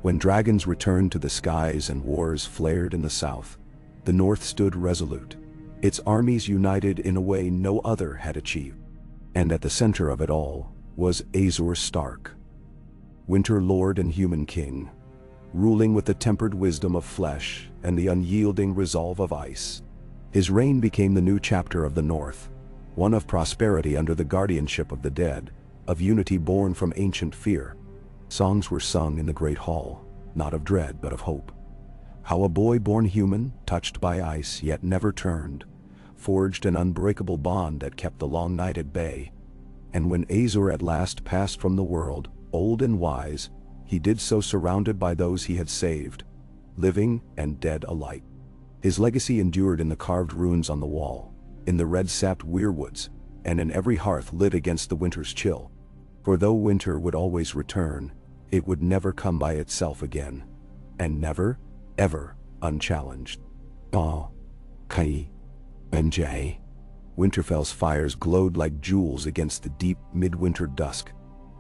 When dragons returned to the skies and wars flared in the south, the north stood resolute, its armies united in a way no other had achieved. And at the center of it all was Azor Stark, Winter Lord and human king, ruling with the tempered wisdom of flesh and the unyielding resolve of ice. His reign became the new chapter of the North, one of prosperity under the guardianship of the dead, of unity born from ancient fear. Songs were sung in the great hall, not of dread but of hope. How a boy born human, touched by ice yet never turned, forged an unbreakable bond that kept the long night at bay. And when Azor at last passed from the world, old and wise, he did so surrounded by those he had saved, living and dead alike. His legacy endured in the carved runes on the wall, in the red-sapped weirwoods, and in every hearth lit against the winter's chill. For though winter would always return, it would never come by itself again, and never, ever, unchallenged. Ah, Kai, MJ. Winterfell's fires glowed like jewels against the deep midwinter dusk,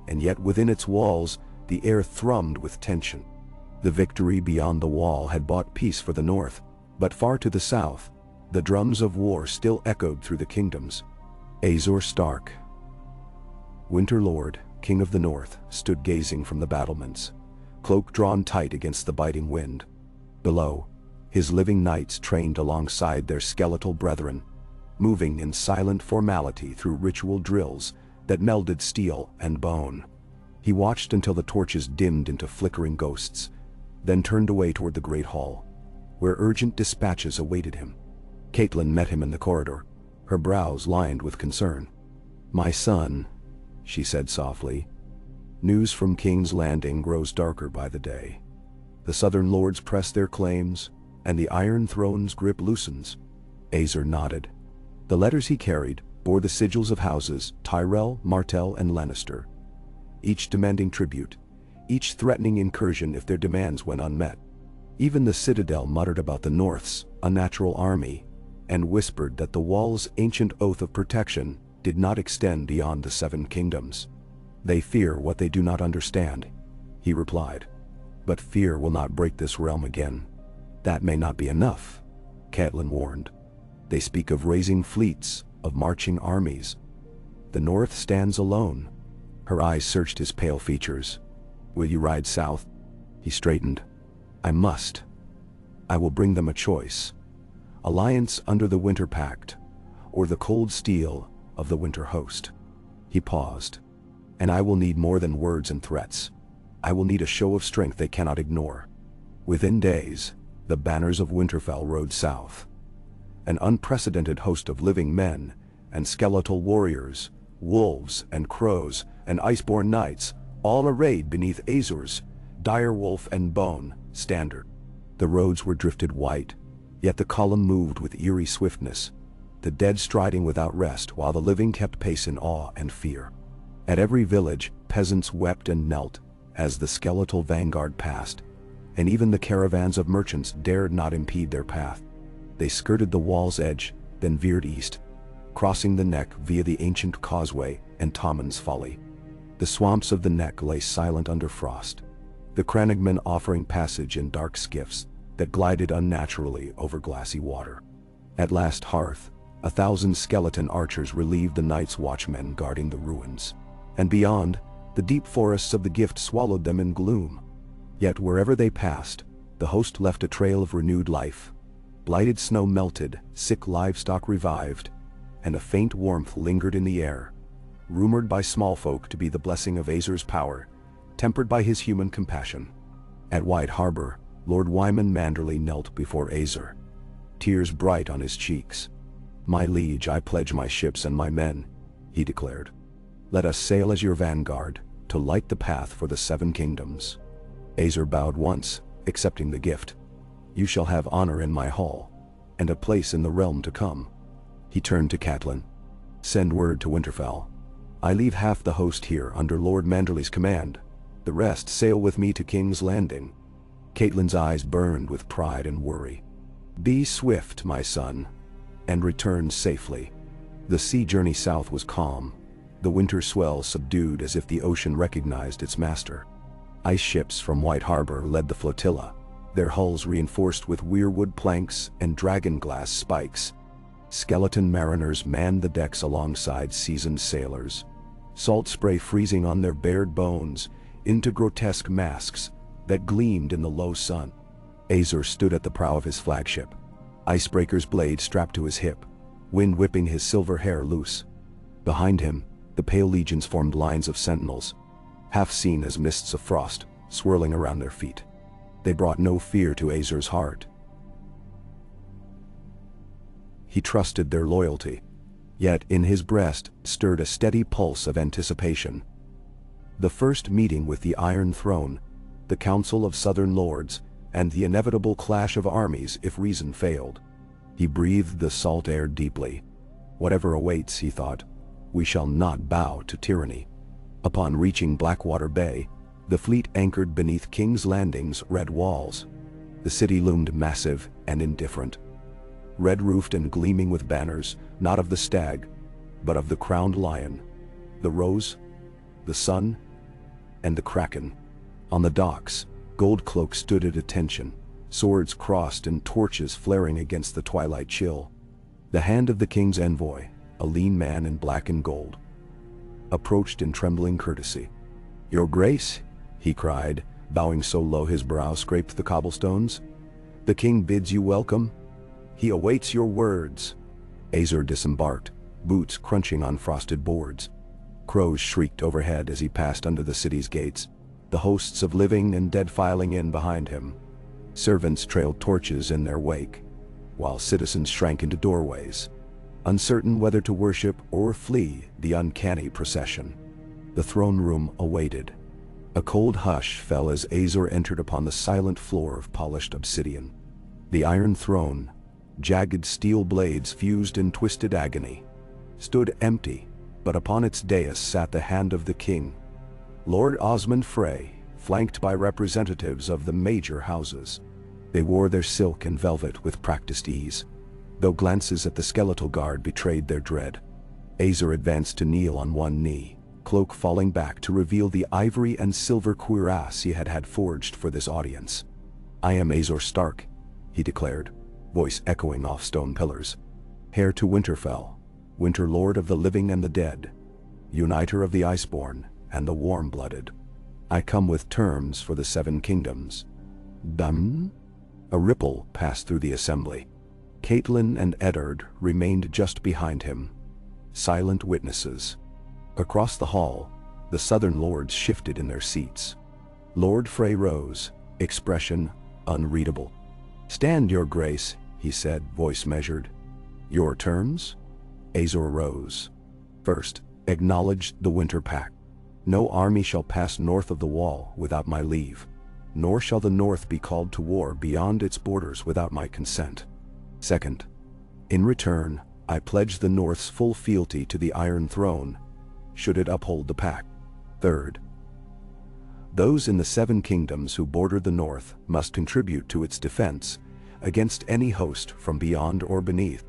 and yet within its walls the air thrummed with tension. The victory beyond the wall had bought peace for the north, but far to the south, the drums of war still echoed through the kingdoms. Azor Stark, Winter Lord, King of the North, stood gazing from the battlements, cloak drawn tight against the biting wind. Below, his living knights trained alongside their skeletal brethren, moving in silent formality through ritual drills that melded steel and bone. He watched until the torches dimmed into flickering ghosts, then turned away toward the great hall, where urgent dispatches awaited him. Catelyn met him in the corridor, her brows lined with concern. "My son," she said softly, "news from King's Landing grows darker by the day. The southern lords press their claims, and the Iron Throne's grip loosens." Azor nodded. The letters he carried bore the sigils of houses Tyrell, Martell, and Lannister, each demanding tribute, each threatening incursion if their demands went unmet. Even the Citadel muttered about the North's unnatural army, and whispered that the Wall's ancient oath of protection did not extend beyond the Seven Kingdoms. "They fear what they do not understand," he replied. "But fear will not break this realm again." "That may not be enough," Catelyn warned. "They speak of raising fleets, of marching armies. The North stands alone." Her eyes searched his pale features. "Will you ride south?" He straightened. "I must. I will bring them a choice. Alliance under the Winter Pact, or the cold steel of the Winter Host." He paused. "And I will need more than words and threats. I will need a show of strength they cannot ignore." Within days, the banners of Winterfell rode south. An unprecedented host of living men and skeletal warriors, wolves and crows and iceborne knights, all arrayed beneath Azor's direwolf and bone standard. The roads were drifted white, yet the column moved with eerie swiftness, the dead striding without rest while the living kept pace in awe and fear. At every village, peasants wept and knelt as the skeletal vanguard passed, and even the caravans of merchants dared not impede their path. They skirted the wall's edge, then veered east, crossing the Neck via the ancient causeway and Tommen's Folly. The swamps of the Neck lay silent under frost, the crannogmen offering passage in dark skiffs that glided unnaturally over glassy water. At last Hearth, 1,000 skeleton archers relieved the night's watchmen guarding the ruins. And beyond, the deep forests of the Gift swallowed them in gloom. Yet wherever they passed, the host left a trail of renewed life. Blighted snow melted, sick livestock revived, and a faint warmth lingered in the air, rumored by small folk to be the blessing of Azor's power, tempered by his human compassion. At White Harbor, Lord Wyman Manderley knelt before Azor, tears bright on his cheeks. "My liege, I pledge my ships and my men," he declared. "Let us sail as your vanguard, to light the path for the 7 kingdoms." Azor bowed once, accepting the gift. "You shall have honor in my hall, and a place in the realm to come." He turned to Catelyn. "Send word to Winterfell. I leave half the host here under Lord Manderley's command. The rest sail with me to King's Landing." Catelyn's eyes burned with pride and worry. "Be swift, my son, and return safely." The sea journey south was calm, the winter swell subdued as if the ocean recognized its master. Ice ships from White Harbor led the flotilla, their hulls reinforced with weirwood planks and dragonglass spikes. Skeleton mariners manned the decks alongside seasoned sailors, salt spray freezing on their bared bones into grotesque masks that gleamed in the low sun. Azor stood at the prow of his flagship, icebreaker's blade strapped to his hip, wind whipping his silver hair loose. Behind him, the pale legions formed lines of sentinels, half seen as mists of frost, swirling around their feet. They brought no fear to Azor's heart. He trusted their loyalty, yet in his breast stirred a steady pulse of anticipation. The first meeting with the Iron Throne, the Council of Southern Lords, and the inevitable clash of armies if reason failed. He breathed the salt air deeply. Whatever awaits, he thought, we shall not bow to tyranny. Upon reaching Blackwater Bay, the fleet anchored beneath King's Landing's red walls. The city loomed massive and indifferent, red-roofed and gleaming with banners, not of the stag, but of the crowned lion, the rose, the sun, and the kraken. On the docks, Goldcloak stood at attention, swords crossed and torches flaring against the twilight chill. The hand of the king's envoy, a lean man in black and gold, approached in trembling courtesy. "Your Grace," he cried, bowing so low his brow scraped the cobblestones. "The king bids you welcome. He awaits your words." Azor disembarked, boots crunching on frosted boards. Crows shrieked overhead as he passed under the city's gates, the hosts of living and dead filing in behind him. Servants trailed torches in their wake, while citizens shrank into doorways, uncertain whether to worship or flee the uncanny procession. The throne room awaited. A cold hush fell as Azor entered upon the silent floor of polished obsidian. The Iron Throne, jagged steel blades fused in twisted agony, stood empty, but upon its dais sat the hand of the king, Lord Osmond Frey, flanked by representatives of the major houses. They wore their silk and velvet with practiced ease, though glances at the skeletal guard betrayed their dread. Azor advanced to kneel on one knee, cloak falling back to reveal the ivory and silver cuirass he had had forged for this audience. "I am Azor Stark," he declared, voice echoing off stone pillars. "Heir to Winterfell, Winter Lord of the living and the dead, uniter of the Iceborn and the warm-blooded. I come with terms for the 7 kingdoms." "Dum?" A ripple passed through the assembly. Catelyn and Eddard remained just behind him, silent witnesses. Across the hall, the southern lords shifted in their seats. Lord Frey rose, expression unreadable. "Stand, your grace," he said, voice measured. "Your terms?" Azor rose. "First, acknowledge the Winter Pact. No army shall pass north of the wall without my leave, nor shall the north be called to war beyond its borders without my consent. Second, in return, I pledge the north's full fealty to the Iron Throne, should it uphold the pact. Third, those in the 7 kingdoms who border the north must contribute to its defense against any host from beyond or beneath.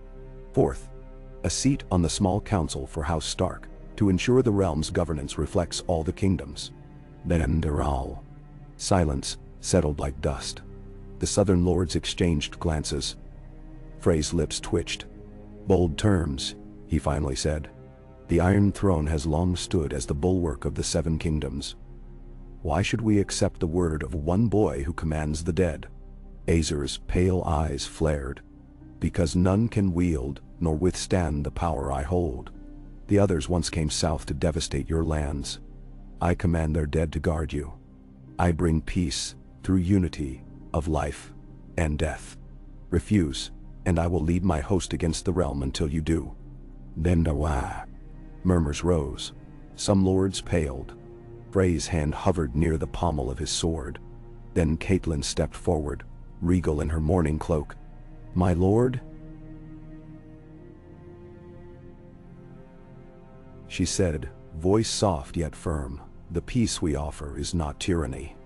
Fourth, a seat on the small council for House Stark to ensure the realm's governance reflects all the kingdoms. Then Daral. Silence settled like dust. The southern lords exchanged glances. Frey's lips twitched. Bold terms, he finally said. The Iron Throne has long stood as the bulwark of the 7 kingdoms. Why should we accept the word of one boy who commands the dead? Azor's pale eyes flared. Because none can wield nor withstand the power I hold. The others once came south to devastate your lands. I command their dead to guard you. I bring peace through unity of life and death. Refuse, and I will lead my host against the realm until you do. Then Dawa. Murmurs rose. Some lords paled. Frey's hand hovered near the pommel of his sword. Then Caitlin stepped forward, regal in her mourning cloak. My lord? She said, voice soft yet firm, the peace we offer is not tyranny.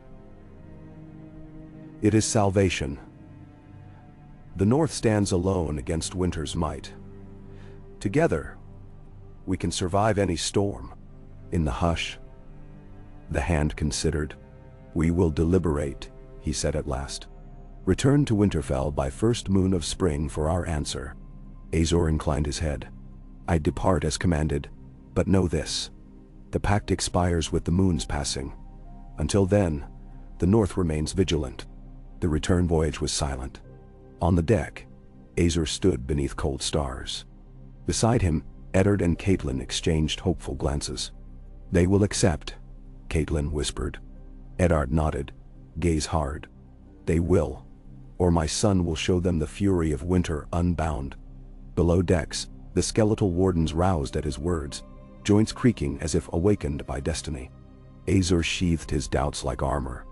It is salvation. The North stands alone against winter's might. Together, we can survive any storm. In the hush, the hand considered. We will deliberate, he said at last. Return to Winterfell by first moon of spring for our answer. Azor inclined his head. I depart as commanded, but know this. The pact expires with the moon's passing. Until then, the North remains vigilant. The return voyage was silent. On the deck, Azor stood beneath cold stars. Beside him, Eddard and Caitlin exchanged hopeful glances. They will accept, Caitlin whispered. Eddard nodded, gaze hard. They will, or my son will show them the fury of winter unbound. Below decks, the skeletal wardens roused at his words, joints creaking as if awakened by destiny. Azor sheathed his doubts like armor.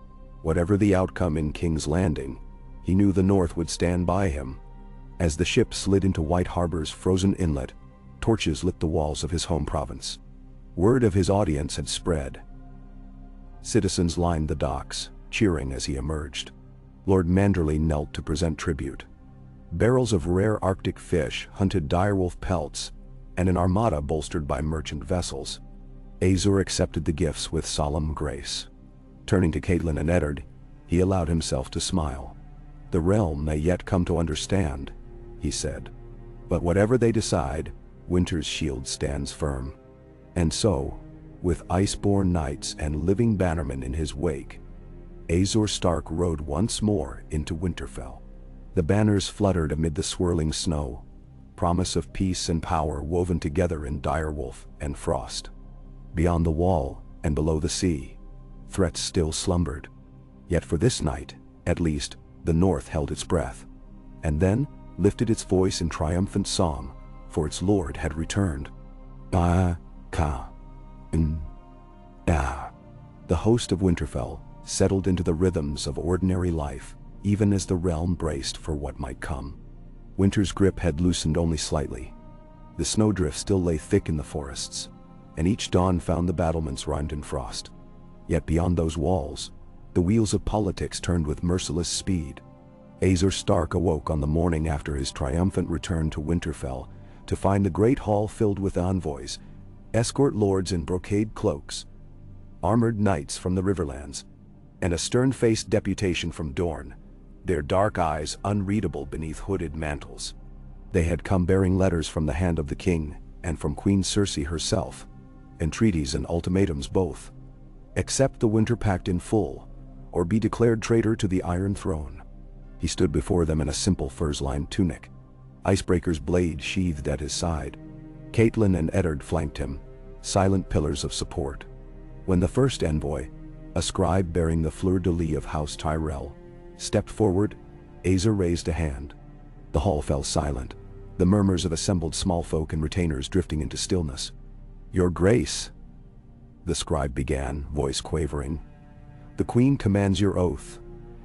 Whatever the outcome in King's Landing, he knew the North would stand by him. As the ship slid into White Harbor's frozen inlet, torches lit the walls of his home province. Word of his audience had spread. Citizens lined the docks, cheering as he emerged. Lord Manderley knelt to present tribute. Barrels of rare Arctic fish hunted direwolf pelts, and an armada bolstered by merchant vessels. Azor accepted the gifts with solemn grace. Turning to Caitlin and Eddard, he allowed himself to smile. The realm may yet come to understand, he said. But whatever they decide, Winter's shield stands firm. And so, with iceborn knights and living bannermen in his wake, Azor Stark rode once more into Winterfell. The banners fluttered amid the swirling snow, promise of peace and power woven together in direwolf and frost. Beyond the wall and below the sea, threats still slumbered. Yet for this night, at least, the North held its breath, and then lifted its voice in triumphant song, for its lord had returned. The host of Winterfell settled into the rhythms of ordinary life, even as the realm braced for what might come. Winter's grip had loosened only slightly. The snowdrift still lay thick in the forests, and each dawn found the battlements rimed in frost. Yet beyond those walls, the wheels of politics turned with merciless speed. Azor Stark awoke on the morning after his triumphant return to Winterfell to find the great hall filled with envoys, escort lords in brocade cloaks, armored knights from the Riverlands, and a stern-faced deputation from Dorne, their dark eyes unreadable beneath hooded mantles. They had come bearing letters from the hand of the king and from Queen Cersei herself, entreaties and ultimatums both. Accept the Winter Pact in full, or be declared traitor to the Iron Throne. He stood before them in a simple furs-lined tunic, Icebreaker's blade sheathed at his side. Caitlin and Eddard flanked him, silent pillars of support. When the first envoy, a scribe bearing the fleur-de-lis of House Tyrell, stepped forward, Azor raised a hand. The hall fell silent, the murmurs of assembled small folk and retainers drifting into stillness. Your Grace, the scribe began, voice quavering. The Queen commands your oath.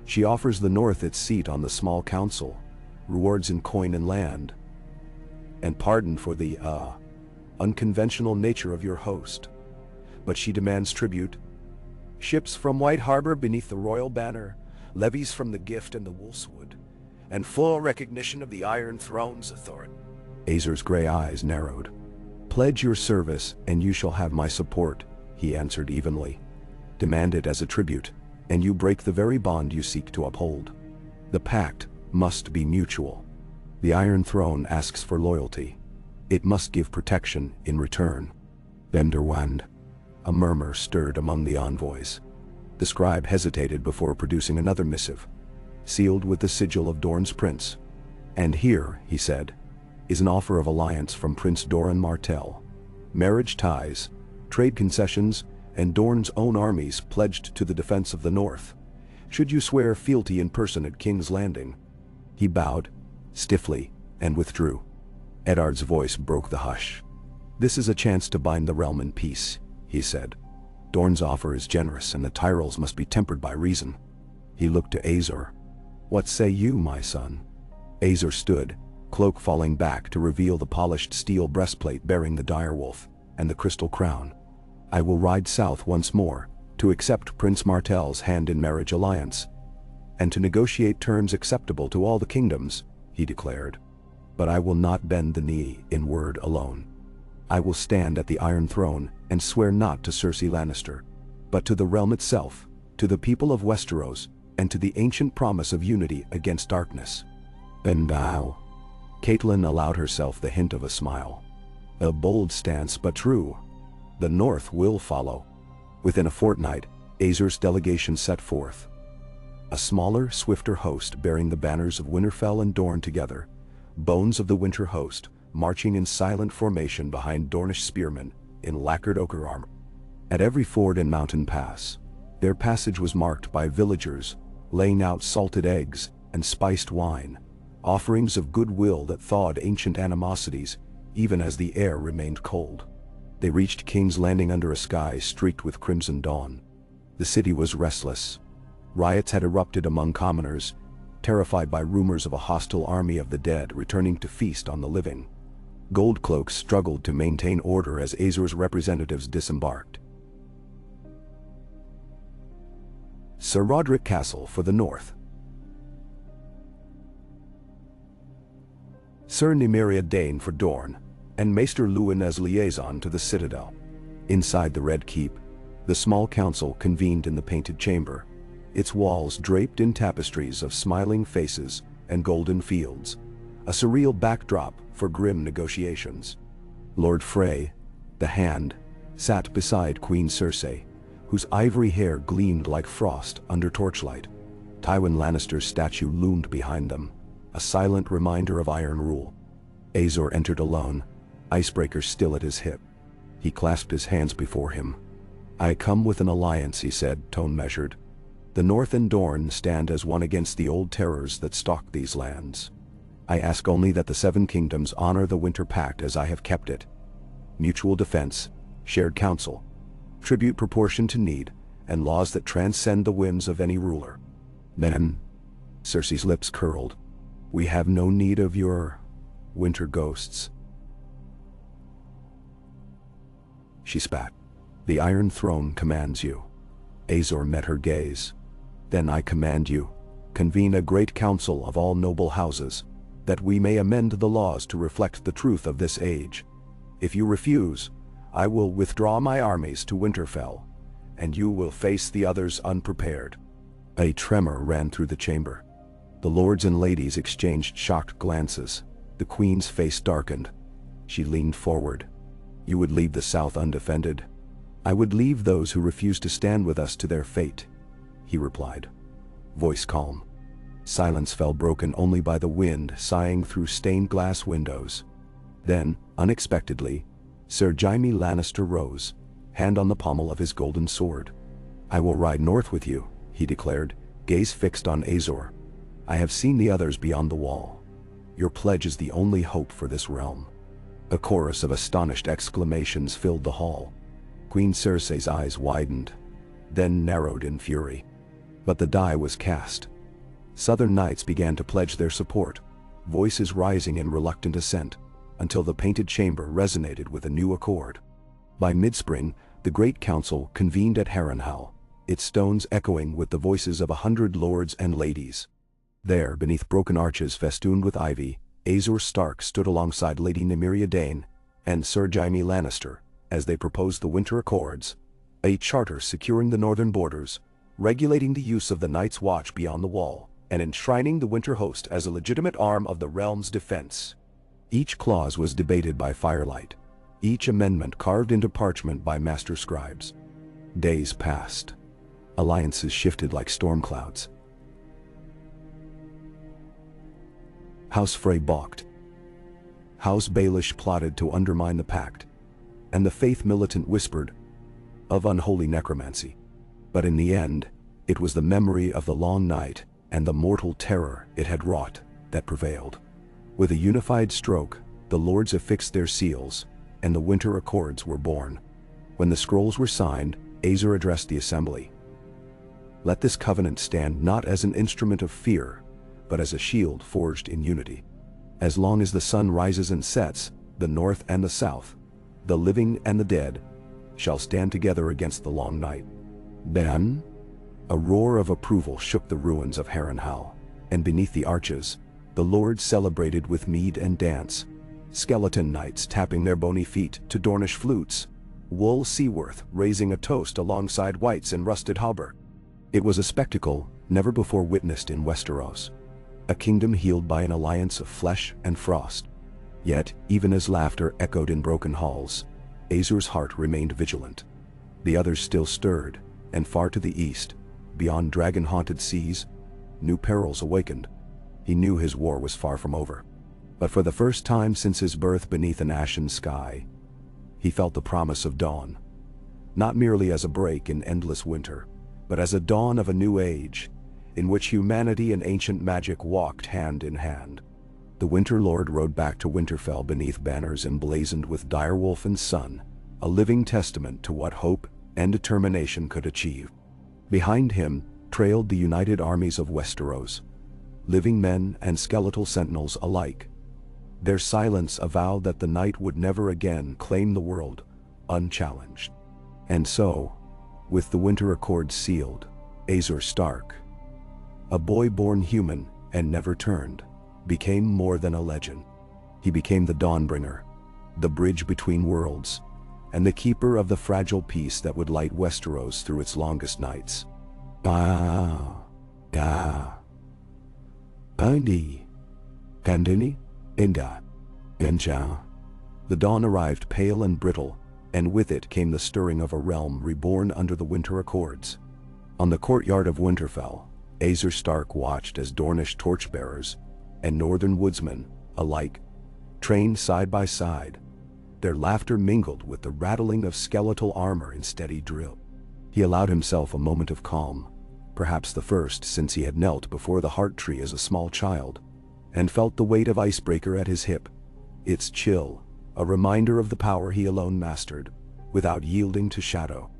She offers the North its seat on the small council, rewards in coin and land, and pardon for the, unconventional nature of your host. but she demands tribute. Ships from White Harbor beneath the royal banner, levies from the Gift and the Wolfswood, and full recognition of the Iron Throne's authority. Azor's gray eyes narrowed. Pledge your service, and you shall have my support, he answered evenly. Demand it as a tribute, and you break the very bond you seek to uphold. The pact must be mutual. The Iron Throne asks for loyalty. It must give protection in return. Venderwand. A murmur stirred among the envoys. The scribe hesitated before producing another missive, sealed with the sigil of Dorne's prince. And here, he said, is an offer of alliance from Prince Doran Martell. Marriage ties, trade concessions, and Dorne's own armies pledged to the defense of the North. Should you swear fealty in person at King's Landing? He bowed, stiffly, and withdrew. Eddard's voice broke the hush. This is a chance to bind the realm in peace, he said. Dorne's offer is generous, and the Tyrells must be tempered by reason. He looked to Azor. What say you, my son? Azor stood, cloak falling back to reveal the polished steel breastplate bearing the direwolf and the crystal crown. I will ride south once more, to accept Prince Martell's hand-in-marriage alliance, and to negotiate terms acceptable to all the kingdoms, he declared. But I will not bend the knee in word alone. I will stand at the Iron Throne and swear not to Cersei Lannister, but to the realm itself, to the people of Westeros, and to the ancient promise of unity against darkness. And thou? Catelyn allowed herself the hint of a smile. A bold stance, but true. The North will follow. Within a fortnight, Azor's delegation set forth. A smaller, swifter host bearing the banners of Winterfell and Dorne together, bones of the Winter Host, marching in silent formation behind Dornish spearmen in lacquered ochre armor. At every ford and mountain pass, their passage was marked by villagers laying out salted eggs and spiced wine, offerings of goodwill that thawed ancient animosities even as the air remained cold. They reached King's Landing under a sky streaked with crimson dawn. The city was restless. Riots had erupted among commoners, terrified by rumors of a hostile army of the dead returning to feast on the living. Goldcloaks struggled to maintain order as Azor's representatives disembarked. Sir Roderick Castle for the North. Sir Nymeria Dane for Dorne, and Maester Luwin as liaison to the Citadel. Inside the Red Keep, the small council convened in the Painted Chamber, its walls draped in tapestries of smiling faces and golden fields, a surreal backdrop for grim negotiations. Lord Frey, the Hand, sat beside Queen Cersei, whose ivory hair gleamed like frost under torchlight. Tywin Lannister's statue loomed behind them, a silent reminder of iron rule. Azor entered alone, icebreaker still at his hip. He clasped his hands before him. I come with an alliance, he said, tone measured. The North and Dorne stand as one against the old terrors that stalk these lands. I ask only that the Seven Kingdoms honor the Winter Pact as I have kept it. Mutual defense, shared counsel, tribute proportioned to need, and laws that transcend the whims of any ruler. Then, Cersei's lips curled, we have no need of your winter ghosts. She spat. The Iron Throne commands you. Azor met her gaze. Then I command you, convene a great council of all noble houses, that we may amend the laws to reflect the truth of this age. If you refuse, I will withdraw my armies to Winterfell, and you will face the others unprepared. A tremor ran through the chamber. The lords and ladies exchanged shocked glances. The queen's face darkened. She leaned forward. You would leave the South undefended? I would leave those who refuse to stand with us to their fate, he replied, voice calm. Silence fell, broken only by the wind sighing through stained glass windows. Then, unexpectedly, Sir Jaime Lannister rose, hand on the pommel of his golden sword. I will ride north with you, he declared, gaze fixed on Azor. I have seen the others beyond the wall. Your pledge is the only hope for this realm. A chorus of astonished exclamations filled the hall. Queen Cersei's eyes widened, then narrowed in fury. But the die was cast. Southern knights began to pledge their support, voices rising in reluctant assent, until the Painted Chamber resonated with a new accord. By mid-spring, The great council convened at Harrenhal, its stones echoing with the voices of 100 lords and ladies. There, beneath broken arches festooned with ivy, Azor Stark stood alongside Lady Nymeria Dane and Sir Jaime Lannister as they proposed the Winter Accords, a charter securing the northern borders, regulating the use of the Night's Watch beyond the Wall, and enshrining the Winter Host as a legitimate arm of the realm's defense. Each clause was debated by firelight, each amendment carved into parchment by master scribes. Days passed. Alliances shifted like storm clouds. House Frey balked. House Baelish plotted to undermine the pact, and the faith militant whispered of unholy necromancy. But in the end, it was the memory of the long night and the mortal terror it had wrought that prevailed. With a unified stroke, the lords affixed their seals, and the Winter Accords were born. When the scrolls were signed, Azor addressed the assembly. Let this covenant stand not as an instrument of fear, but as a shield forged in unity. As long as the sun rises and sets, the north and the south, the living and the dead, shall stand together against the long night. Then, a roar of approval shook the ruins of Harrenhal, and beneath the arches, the lords celebrated with mead and dance, skeleton knights tapping their bony feet to Dornish flutes, Wool Seaworth raising a toast alongside wights in rusted hauberk. It was a spectacle never before witnessed in Westeros, a kingdom healed by an alliance of flesh and frost. Yet, even as laughter echoed in broken halls, Azor's heart remained vigilant. The others still stirred, and far to the east, beyond dragon-haunted seas, new perils awakened. He knew his war was far from over. But for the first time since his birth beneath an ashen sky, he felt the promise of dawn. Not merely as a break in endless winter, but as a dawn of a new age, in which humanity and ancient magic walked hand in hand. The Winter Lord rode back to Winterfell beneath banners emblazoned with direwolf and sun, a living testament to what hope and determination could achieve. Behind him trailed the united armies of Westeros, living men and skeletal sentinels alike. Their silence avowed that the night would never again claim the world, unchallenged. And so, with the Winter Accords sealed, Azor Stark, a boy born human and never turned, became more than a legend. He became the Dawnbringer, the bridge between worlds, and the keeper of the fragile peace that would light Westeros through its longest nights. Pandi, Kandini, Inda, Genja. The dawn arrived pale and brittle, and with it came the stirring of a realm reborn under the Winter Accords. On the courtyard of Winterfell, Azor Stark watched as Dornish torchbearers and northern woodsmen alike trained side by side. Their laughter mingled with the rattling of skeletal armor in steady drill. He allowed himself a moment of calm, perhaps the first since he had knelt before the heart tree as a small child, and felt the weight of Icebreaker at his hip, its chill, a reminder of the power he alone mastered, without yielding to shadow.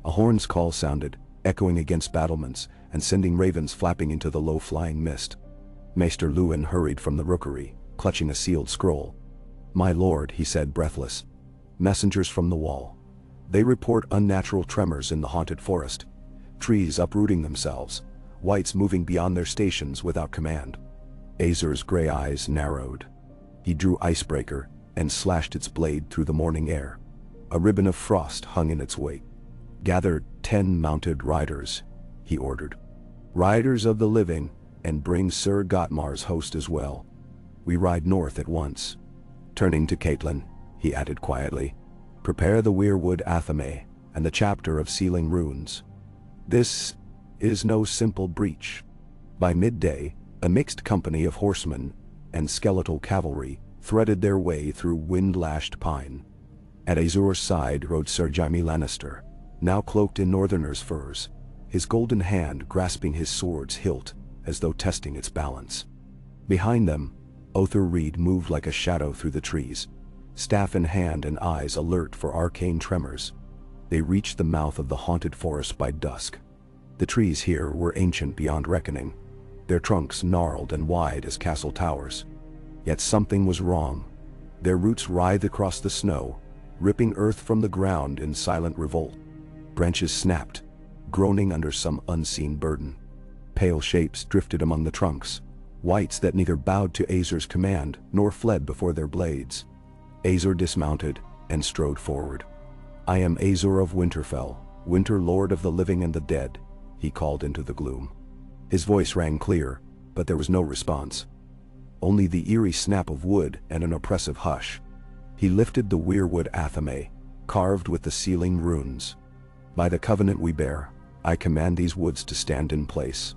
A horn's call sounded, echoing against battlements and sending ravens flapping into the low-flying mist. Maester Luwin hurried from the rookery, clutching a sealed scroll. "My lord," he said, breathless. "Messengers from the wall. They report unnatural tremors in the haunted forest, trees uprooting themselves, wights moving beyond their stations without command." Azor's gray eyes narrowed. He drew Icebreaker and slashed its blade through the morning air. A ribbon of frost hung in its wake. "Gather 10 mounted riders," he ordered. "Riders of the living, and bring Sir Gotmar's host as well. We ride north at once." Turning to Catelyn, he added quietly, "Prepare the Weirwood Athame and the chapter of Sealing Runes. This is no simple breach." By midday, a mixed company of horsemen and skeletal cavalry threaded their way through wind-lashed pine. At Azor's side rode Sir Jaime Lannister, now cloaked in northerners' furs, his golden hand grasping his sword's hilt as though testing its balance. Behind them, Othar Reed moved like a shadow through the trees, staff in hand and eyes alert for arcane tremors. They reached the mouth of the haunted forest by dusk. The trees here were ancient beyond reckoning, their trunks gnarled and wide as castle towers. Yet something was wrong. Their roots writhed across the snow, ripping earth from the ground in silent revolt. Branches snapped, groaning under some unseen burden. Pale shapes drifted among the trunks, whites that neither bowed to Azor's command nor fled before their blades. Azor dismounted and strode forward. "I am Azor of Winterfell, Winter Lord of the living and the dead," he called into the gloom. His voice rang clear, but there was no response. Only the eerie snap of wood and an oppressive hush. He lifted the weirwood athame, carved with the sealing runes. "By the covenant we bear, I command these woods to stand in place.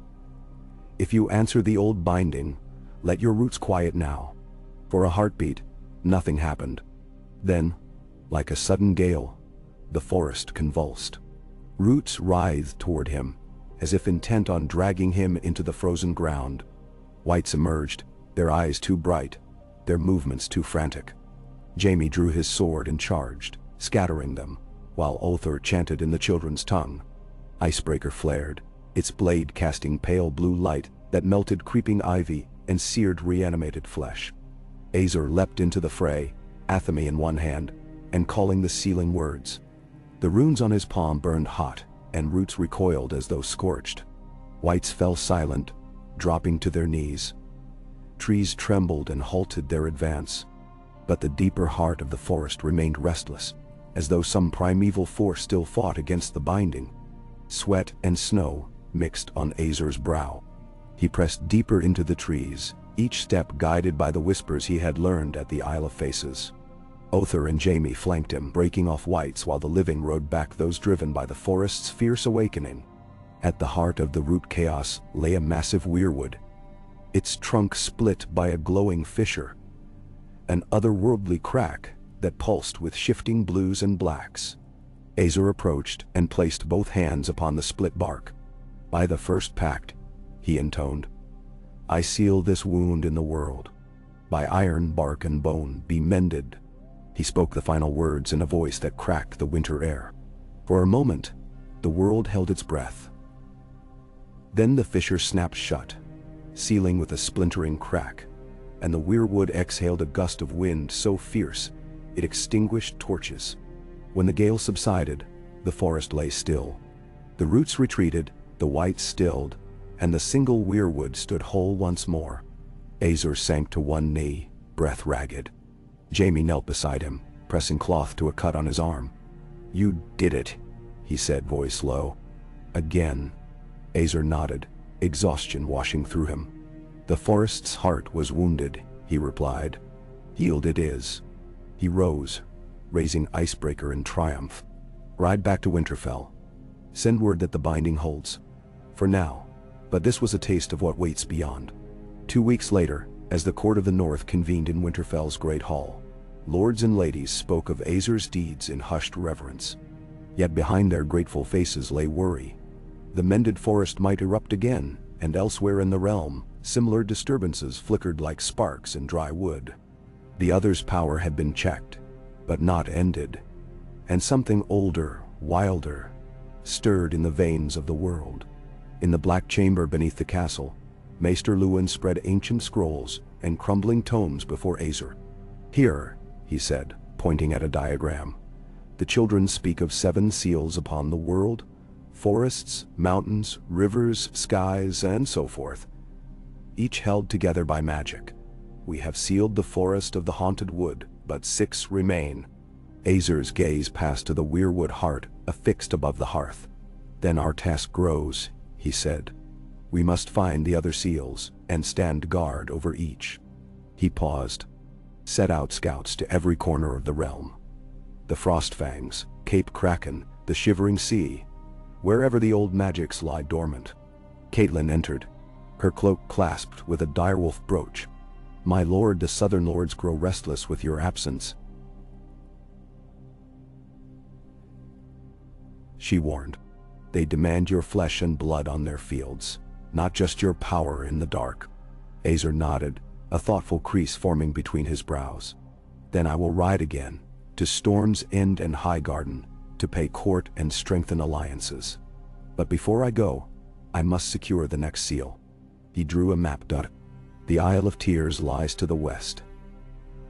If you answer the old binding, let your roots quiet now." For a heartbeat, nothing happened. Then, like a sudden gale, the forest convulsed. Roots writhed toward him, as if intent on dragging him into the frozen ground. Whites emerged, their eyes too bright, their movements too frantic. Jaime drew his sword and charged, scattering them, while Othor chanted in the children's tongue. Icebreaker flared, its blade casting pale blue light that melted creeping ivy and seared reanimated flesh. Azor leapt into the fray, athame in one hand, and calling the sealing words. The runes on his palm burned hot, and roots recoiled as though scorched. Whites fell silent, dropping to their knees. Trees trembled and halted their advance. But the deeper heart of the forest remained restless, as though some primeval force still fought against the binding. Sweat and snow mixed on Azor's brow. He pressed deeper into the trees, each step guided by the whispers he had learned at the Isle of Faces. Othor and Jaime flanked him, breaking off whites while the living rode back those driven by the forest's fierce awakening. At the heart of the root chaos lay a massive weirwood, its trunk split by a glowing fissure, an otherworldly crack that pulsed with shifting blues and blacks. Azor approached and placed both hands upon the split bark. "By the first pact," he intoned, "I seal this wound in the world. By iron, bark, and bone be mended." He spoke the final words in a voice that cracked the winter air. For a moment, the world held its breath. Then the fissure snapped shut, sealing with a splintering crack, and the weirwood exhaled a gust of wind so fierce it extinguished torches. When the gale subsided, the forest lay still. The roots retreated, the whites stilled, and the single weirwood stood whole once more. Azor sank to one knee, breath ragged. Jaime knelt beside him, pressing cloth to a cut on his arm. "You did it," he said, voice low. "Again." Azor nodded, exhaustion washing through him. "The forest's heart was wounded," he replied. "Healed it is." He rose, raising Icebreaker in triumph. "Ride back to Winterfell. Send word that the binding holds. For now. But this was a taste of what waits beyond." 2 weeks later, as the Court of the North convened in Winterfell's great hall, lords and ladies spoke of Azor's deeds in hushed reverence. Yet behind their grateful faces lay worry. The mended forest might erupt again, and elsewhere in the realm, similar disturbances flickered like sparks in dry wood. The other's power had been checked, but not ended, and something older, wilder, stirred in the veins of the world. In the black chamber beneath the castle, Maester Luwin spread ancient scrolls and crumbling tomes before Azor. "Here," he said, pointing at a diagram, "the children speak of 7 seals upon the world, forests, mountains, rivers, skies, and so forth, each held together by magic. We have sealed the forest of the haunted wood, but 6 remain." Azor's gaze passed to the weirwood heart affixed above the hearth. "Then our task grows," he said. "We must find the other seals and stand guard over each." He paused, set out scouts to every corner of the realm. The Frostfangs, Cape Kraken, the Shivering Sea, wherever the old magics lie dormant. Catelyn entered, her cloak clasped with a direwolf brooch. "My lord, the southern lords grow restless with your absence," she warned. "They demand your flesh and blood on their fields, not just your power in the dark." Azor nodded, a thoughtful crease forming between his brows. "Then I will ride again, to Storm's End and Highgarden, to pay court and strengthen alliances. But before I go, I must secure the next seal." He drew a map. "The Isle of Tears lies to the west.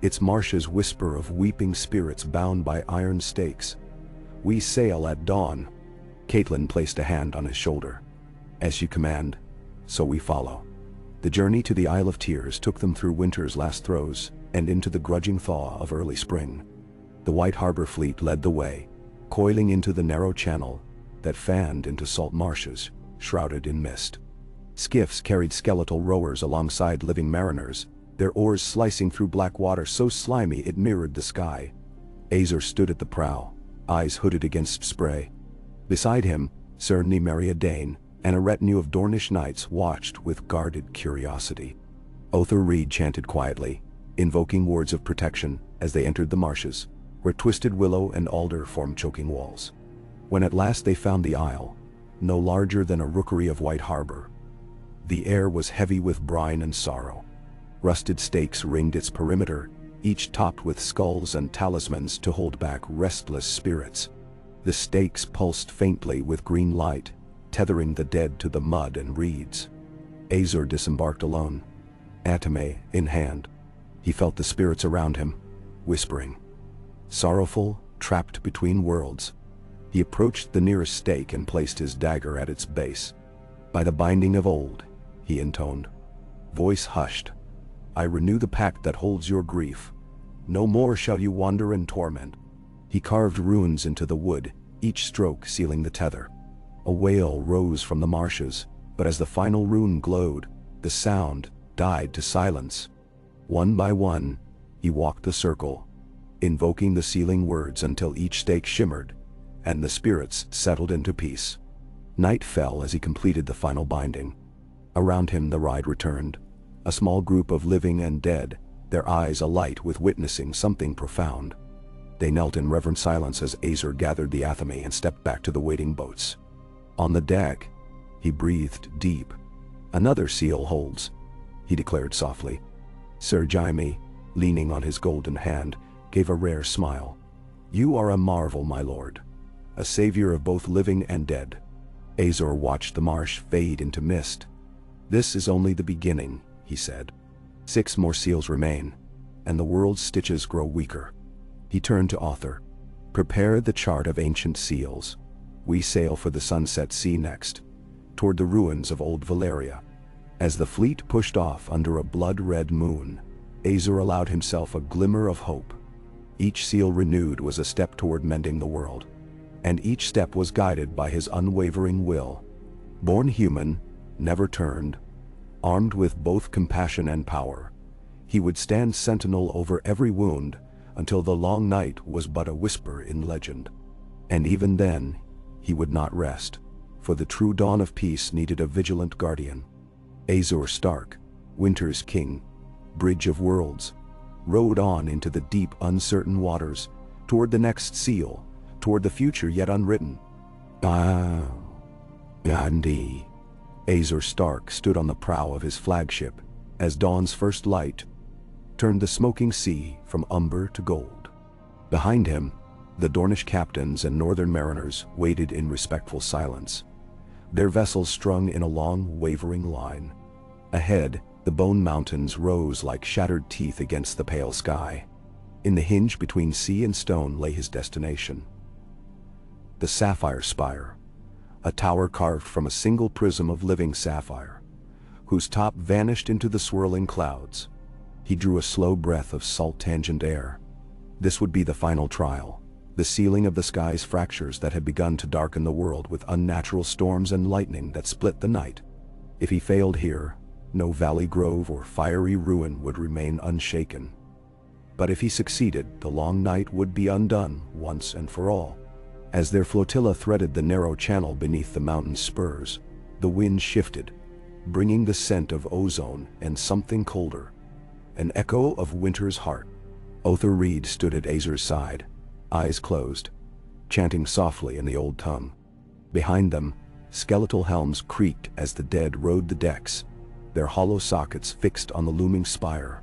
its marshes whisper of weeping spirits bound by iron stakes. "We sail at dawn." Caitlin placed a hand on his shoulder. "As you command, so we follow." The journey to the Isle of Tears took them through winter's last throes and into the grudging thaw of early spring. The White Harbor fleet led the way, coiling into the narrow channel that fanned into salt marshes, shrouded in mist. Skiffs carried skeletal rowers alongside living mariners, their oars slicing through black water so slimy it mirrored the sky. Azor stood at the prow, eyes hooded against spray. Beside him, Sir Nymeria Dane and a retinue of Dornish knights watched with guarded curiosity. Other Reed chanted quietly, invoking words of protection as they entered the marshes, where twisted willow and alder formed choking walls. When at last they found the isle, no larger than a rookery of White Harbor, the air was heavy with brine and sorrow. Rusted stakes ringed its perimeter, each topped with skulls and talismans to hold back restless spirits. The stakes pulsed faintly with green light, tethering the dead to the mud and reeds. Azor disembarked alone, atame in hand. He felt the spirits around him, whispering. Sorrowful, trapped between worlds, he approached the nearest stake and placed his dagger at its base. "By the binding of old," he intoned. Voice hushed. "I renew the pact that holds your grief. No more shall you wander in torment." He carved runes into the wood, each stroke sealing the tether. A wail rose from the marshes, but as the final rune glowed, the sound died to silence. One by one, he walked the circle, invoking the sealing words until each stake shimmered, and the spirits settled into peace. Night fell as he completed the final binding. Around him the ride returned, a small group of living and dead, their eyes alight with witnessing something profound. They knelt in reverent silence as Azor gathered the athame and stepped back to the waiting boats. On the deck, he breathed deep. "Another seal holds," he declared softly. Sir Jaime, leaning on his golden hand, gave a rare smile. "You are a marvel, my lord, a savior of both living and dead." Azor watched the marsh fade into mist. "This is only the beginning," he said. 6 more seals remain, and the world's stitches grow weaker. He turned to Author. "Prepare the chart of ancient seals. We sail for the Sunset Sea next, toward the ruins of old Valeria." As the fleet pushed off under a blood-red moon, Azor allowed himself a glimmer of hope. Each seal renewed was a step toward mending the world, and each step was guided by his unwavering will. Born human, never turned, armed with both compassion and power, he would stand sentinel over every wound until the long night was but a whisper in legend. And even then, he would not rest, for the true dawn of peace needed a vigilant guardian. Azor Stark, Winter's king, Bridge of Worlds, rode on into the deep, uncertain waters, toward the next seal, toward the future yet unwritten. Gandhi. Azor Stark stood on the prow of his flagship as dawn's first light turned the smoking sea from umber to gold. Behind him, the Dornish captains and northern mariners waited in respectful silence, their vessels strung in a long, wavering line. Ahead, the Bone Mountains rose like shattered teeth against the pale sky. In the hinge between sea and stone lay his destination. The Sapphire Spire, a tower carved from a single prism of living sapphire, whose top vanished into the swirling clouds. He drew a slow breath of salt-tangent air. This would be the final trial, the sealing of the sky's fractures that had begun to darken the world with unnatural storms and lightning that split the night. If he failed here, no valley grove or fiery ruin would remain unshaken. But if he succeeded, the long night would be undone once and for all. As their flotilla threaded the narrow channel beneath the mountain's spurs, the wind shifted, bringing the scent of ozone and something colder, an echo of winter's heart. Other Reed stood at Azor's side, eyes closed, chanting softly in the old tongue. Behind them, skeletal helms creaked as the dead rode the decks, their hollow sockets fixed on the looming spire.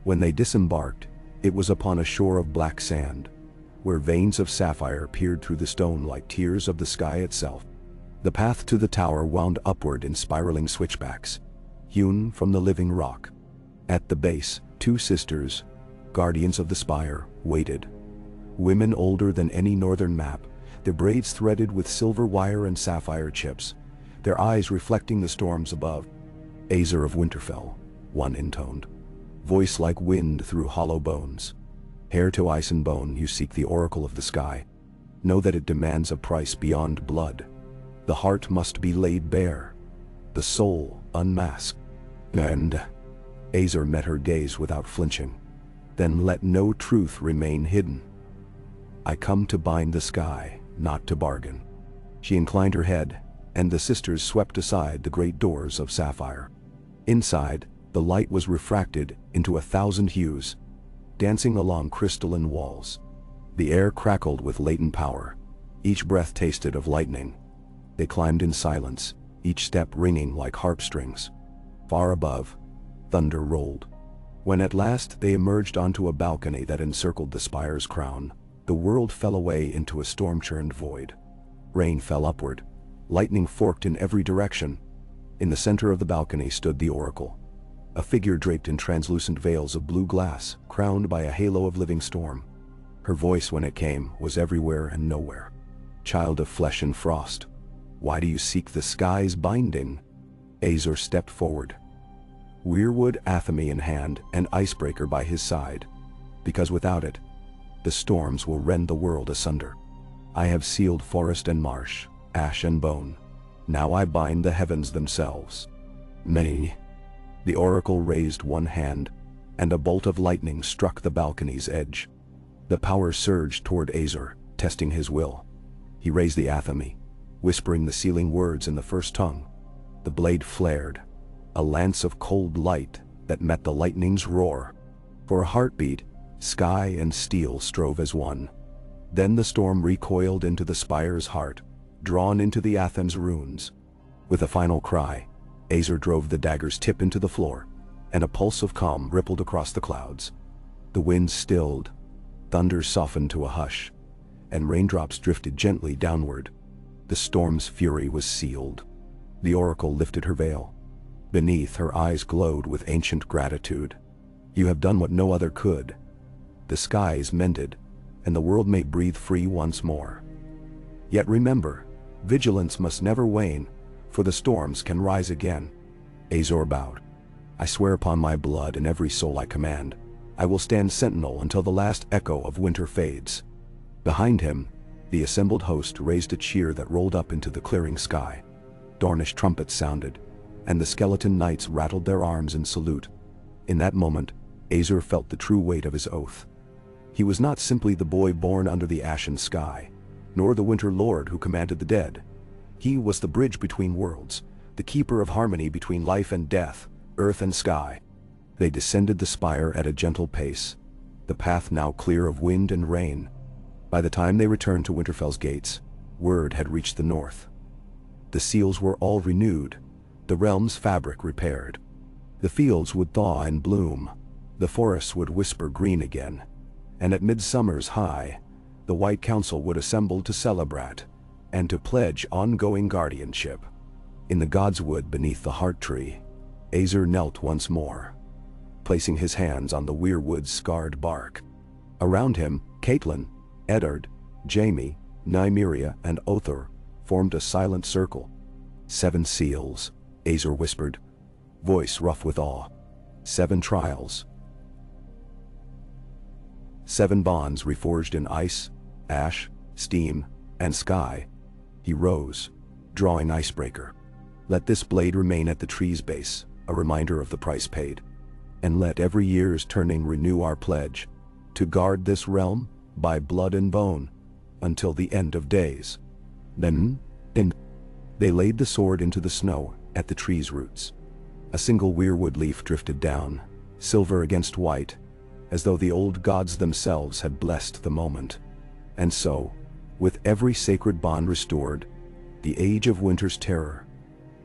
When they disembarked, it was upon a shore of black sand, where veins of sapphire peered through the stone like tears of the sky itself. The path to the tower wound upward in spiraling switchbacks, hewn from the living rock. At the base, 2 sisters, guardians of the spire, waited. Women older than any northern map, their braids threaded with silver wire and sapphire chips, their eyes reflecting the storms above. Azer of Winterfell, one intoned. Voice like wind through hollow bones. Hair to ice and bone, you seek the oracle of the sky. Know that it demands a price beyond blood. The heart must be laid bare, the soul unmasked. And Azer met her gaze without flinching. Then let no truth remain hidden. I come to bind the sky, not to bargain. She inclined her head, and the sisters swept aside the great doors of sapphire. Inside, the light was refracted into 1,000 hues, dancing along crystalline walls. The air crackled with latent power. Each breath tasted of lightning. They climbed in silence, each step ringing like harp strings. Far above, thunder rolled. When at last they emerged onto a balcony that encircled the spire's crown, the world fell away into a storm-churned void. Rain fell upward. Lightning forked in every direction. In the center of the balcony stood the oracle, a figure draped in translucent veils of blue glass, crowned by a halo of living storm. Her voice, when it came, was everywhere and nowhere. Child of flesh and frost, why do you seek the sky's binding? Azer stepped forward, weirwood athame in hand, an icebreaker by his side, because without it, the storms will rend the world asunder. I have sealed forest and marsh, ash and bone. Now I bind the heavens themselves. Many. The oracle raised one hand, and a bolt of lightning struck the balcony's edge. The power surged toward Azer, testing his will. He raised the athame, whispering the sealing words in the first tongue. The blade flared, a lance of cold light that met the lightning's roar. For a heartbeat, sky and steel strove as one. Then the storm recoiled into the spire's heart, drawn into the Athens runes. With a final cry, Azer drove the dagger's tip into the floor, and a pulse of calm rippled across the clouds. The wind stilled, thunder softened to a hush, and raindrops drifted gently downward. The storm's fury was sealed. The oracle lifted her veil. Beneath, her eyes glowed with ancient gratitude. You have done what no other could. The sky is mended, and the world may breathe free once more. Yet remember, vigilance must never wane, for the storms can rise again. Azer bowed. I swear upon my blood and every soul I command, I will stand sentinel until the last echo of winter fades. Behind him, the assembled host raised a cheer that rolled up into the clearing sky. Dornish trumpets sounded, and the skeleton knights rattled their arms in salute. In that moment, Azer felt the true weight of his oath. He was not simply the boy born under the ashen sky, nor the winter lord who commanded the dead. He was the bridge between worlds, the keeper of harmony between life and death, earth and sky. They descended the spire at a gentle pace, the path now clear of wind and rain. By the time they returned to Winterfell's gates, word had reached the north. The seals were all renewed, the realm's fabric repaired. The fields would thaw and bloom, the forests would whisper green again, and at midsummer's high, the White Council would assemble to celebrate, and to pledge ongoing guardianship. In the godswood beneath the heart tree, Azer knelt once more, placing his hands on the weirwood's scarred bark. Around him, Catelyn, Eddard, Jaime, Nymeria, and Othor formed a silent circle. 7 seals, Azer whispered, voice rough with awe. 7 trials. 7 bonds reforged in ice, ash, steam, and sky. He rose, drawing icebreaker. Let this blade remain at the tree's base, a reminder of the price paid. And let every year's turning renew our pledge, to guard this realm by blood and bone, until the end of days. Then they laid the sword into the snow at the tree's roots. A single weirwood leaf drifted down, silver against white, as though the old gods themselves had blessed the moment. And so, with every sacred bond restored, the age of winter's terror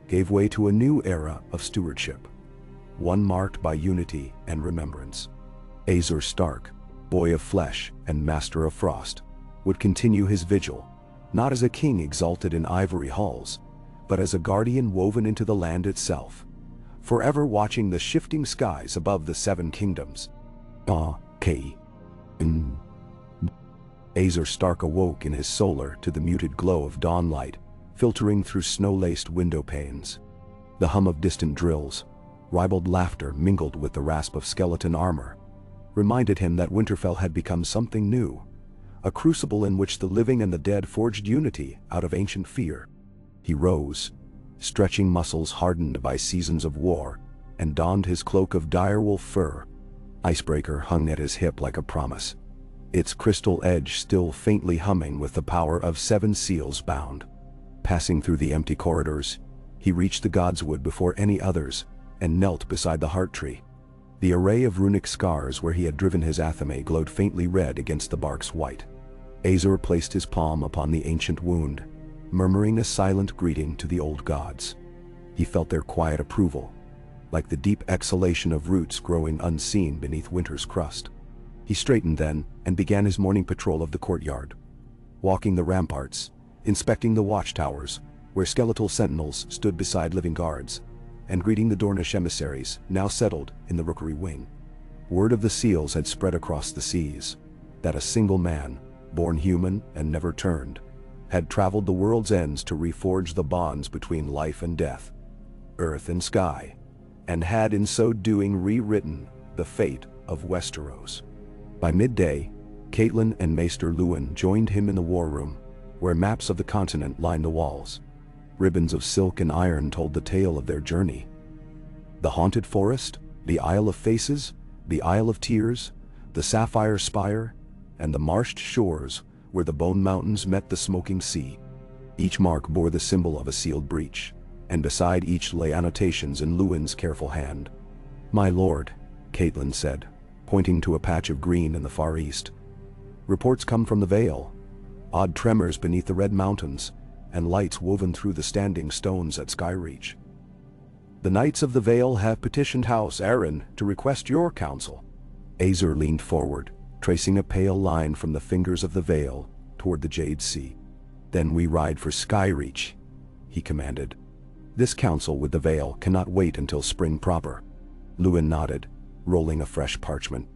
gave way to a new era of stewardship, one marked by unity and remembrance. Azer Stark, boy of flesh and master of frost, would continue his vigil, not as a king exalted in ivory halls, but as a guardian woven into the land itself, forever watching the shifting skies above the 7 kingdoms. K. Azor Stark awoke in his solar to the muted glow of dawn light, filtering through snow-laced window panes. The hum of distant drills, ribald laughter mingled with the rasp of skeleton armor, reminded him that Winterfell had become something new, a crucible in which the living and the dead forged unity out of ancient fear. He rose, stretching muscles hardened by seasons of war, and donned his cloak of direwolf fur. Icebreaker hung at his hip like a promise, its crystal edge still faintly humming with the power of 7 seals bound. Passing through the empty corridors, he reached the Godswood before any others, and knelt beside the heart tree. The array of runic scars where he had driven his athame glowed faintly red against the bark's white. Azor placed his palm upon the ancient wound, murmuring a silent greeting to the old gods. He felt their quiet approval, like the deep exhalation of roots growing unseen beneath winter's crust. He straightened then and began his morning patrol of the courtyard, walking the ramparts, inspecting the watchtowers, where skeletal sentinels stood beside living guards, and greeting the Dornish emissaries now settled in the Rookery Wing. Word of the seals had spread across the seas, that a single man, born human and never turned, had traveled the world's ends to reforge the bonds between life and death, earth and sky, and had in so doing rewritten the fate of Westeros. By midday, Catelyn and Maester Luwin joined him in the war room, where maps of the continent lined the walls. Ribbons of silk and iron told the tale of their journey. The haunted forest, the Isle of Faces, the Isle of Tears, the Sapphire Spire, and the marshed shores where the Bone Mountains met the smoking sea. Each mark bore the symbol of a sealed breach, and beside each lay annotations in Luwin's careful hand. "My lord," Catelyn said, pointing to a patch of green in the far east. "Reports come from the Vale. Odd tremors beneath the Red Mountains, and lights woven through the standing stones at Skyreach. The Knights of the Vale have petitioned House Arryn to request your counsel." Azor leaned forward, tracing a pale line from the fingers of the Vale toward the Jade Sea. "Then we ride for Skyreach," he commanded. "This council with the Vale cannot wait until spring proper." Luwin nodded, rolling a fresh parchment.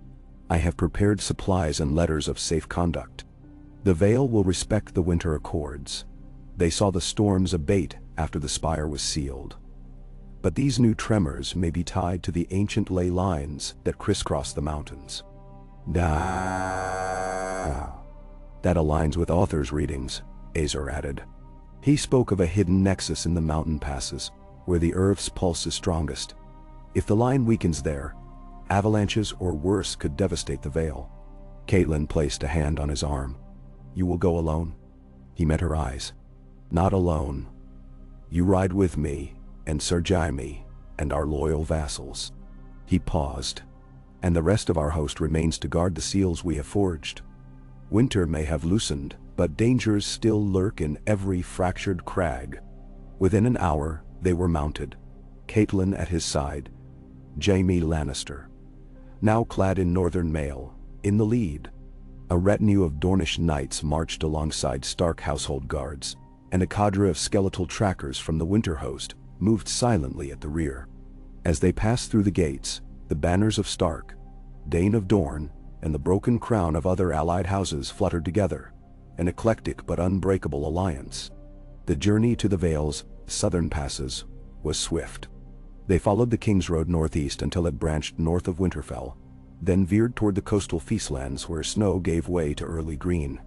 "I have prepared supplies and letters of safe conduct. The Vale will respect the winter accords. They saw the storms abate after the spire was sealed. But these new tremors may be tied to the ancient ley lines that crisscross the mountains." That aligns with Author's readings," Azor added. He spoke of a hidden nexus in the mountain passes, where the earth's pulse is strongest. If the line weakens there, avalanches or worse could devastate the Vale. Catelyn placed a hand on his arm. "You will go alone?" He met her eyes. "Not alone. You ride with me, and Ser Jaime, and our loyal vassals." He paused. "And the rest of our host remains to guard the seals we have forged. Winter may have loosened, but dangers still lurk in every fractured crag." Within an hour, they were mounted, Catelyn at his side, Jaime Lannister, now clad in northern mail, in the lead. A retinue of Dornish knights marched alongside Stark household guards, and a cadre of skeletal trackers from the Winter Host moved silently at the rear. As they passed through the gates, the banners of Stark, Dane of Dorne, and the broken crown of other allied houses fluttered together, an eclectic but unbreakable alliance. The journey to the Vale's southern passes was swift. They followed the King's Road northeast until it branched north of Winterfell, then veered toward the coastal feastlands where snow gave way to early green.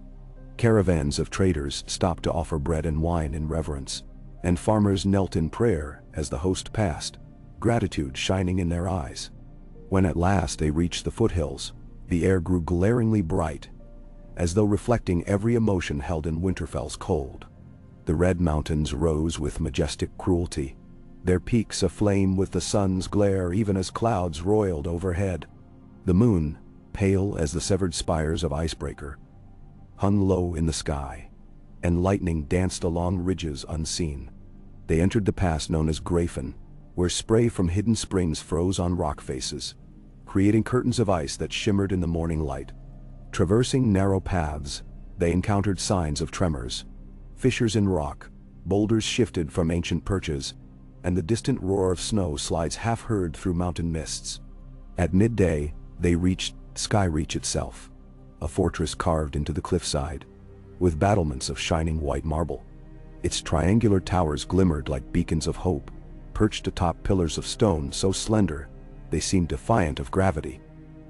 Caravans of traders stopped to offer bread and wine in reverence, and farmers knelt in prayer as the host passed, gratitude shining in their eyes. When at last they reached the foothills, the air grew glaringly bright, as though reflecting every emotion held in Winterfell's cold. The Red Mountains rose with majestic cruelty, their peaks aflame with the sun's glare even as clouds roiled overhead. The moon, pale as the severed spires of Icebreaker, hung low in the sky, and lightning danced along ridges unseen. They entered the pass known as Grafen, where spray from hidden springs froze on rock faces, creating curtains of ice that shimmered in the morning light. Traversing narrow paths, they encountered signs of tremors, fissures in rock, boulders shifted from ancient perches, and the distant roar of snow slides half heard through mountain mists. At midday, they reached Skyreach itself, a fortress carved into the cliffside, with battlements of shining white marble. Its triangular towers glimmered like beacons of hope, perched atop pillars of stone so slender they seemed defiant of gravity.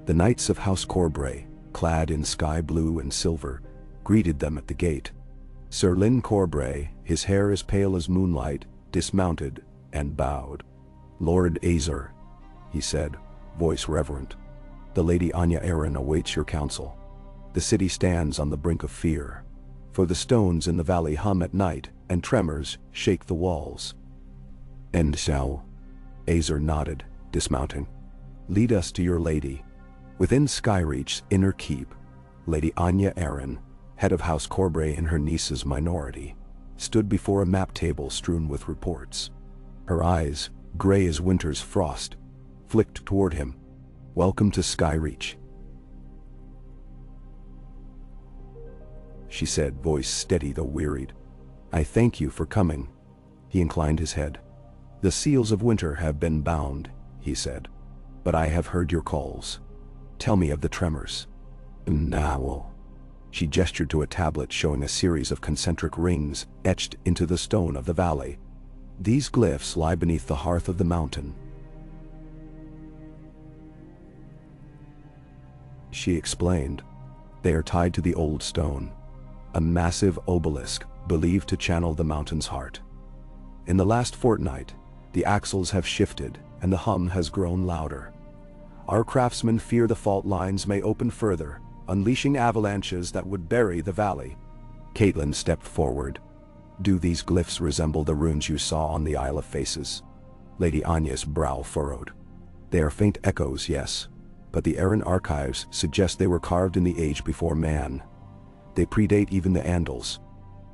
The knights of House Corbray, clad in sky blue and silver, greeted them at the gate. Sir Lyn Corbray, his hair as pale as moonlight, dismounted and bowed. "Lord Azer," he said, voice reverent, "the Lady Anya Arryn awaits your counsel. The city stands on the brink of fear, for the stones in the valley hum at night and tremors shake the walls." "And so?" Azer nodded, dismounting. "Lead us to your lady." Within Skyreach's inner keep, Lady Anya Arryn, head of House Corbray in her niece's minority, stood before a map table strewn with reports. Her eyes, gray as winter's frost, flicked toward him. "Welcome to Skyreach," she said, voice steady though wearied. "I thank you for coming." He inclined his head. "The seals of winter have been bound," he said, "but I have heard your calls. Tell me of the tremors." "Now," she gestured to a tablet showing a series of concentric rings etched into the stone of the valley. "These glyphs lie beneath the hearth of the mountain," she explained. "They are tied to the old stone, a massive obelisk believed to channel the mountain's heart. In the last fortnight, the axles have shifted and the hum has grown louder. Our craftsmen fear the fault lines may open further, unleashing avalanches that would bury the valley." Caitlin stepped forward. "Do these glyphs resemble the runes you saw on the Isle of Faces?" Lady Anya's brow furrowed. "They are faint echoes, yes, but the Arryn archives suggest they were carved in the age before man. They predate even the Andals."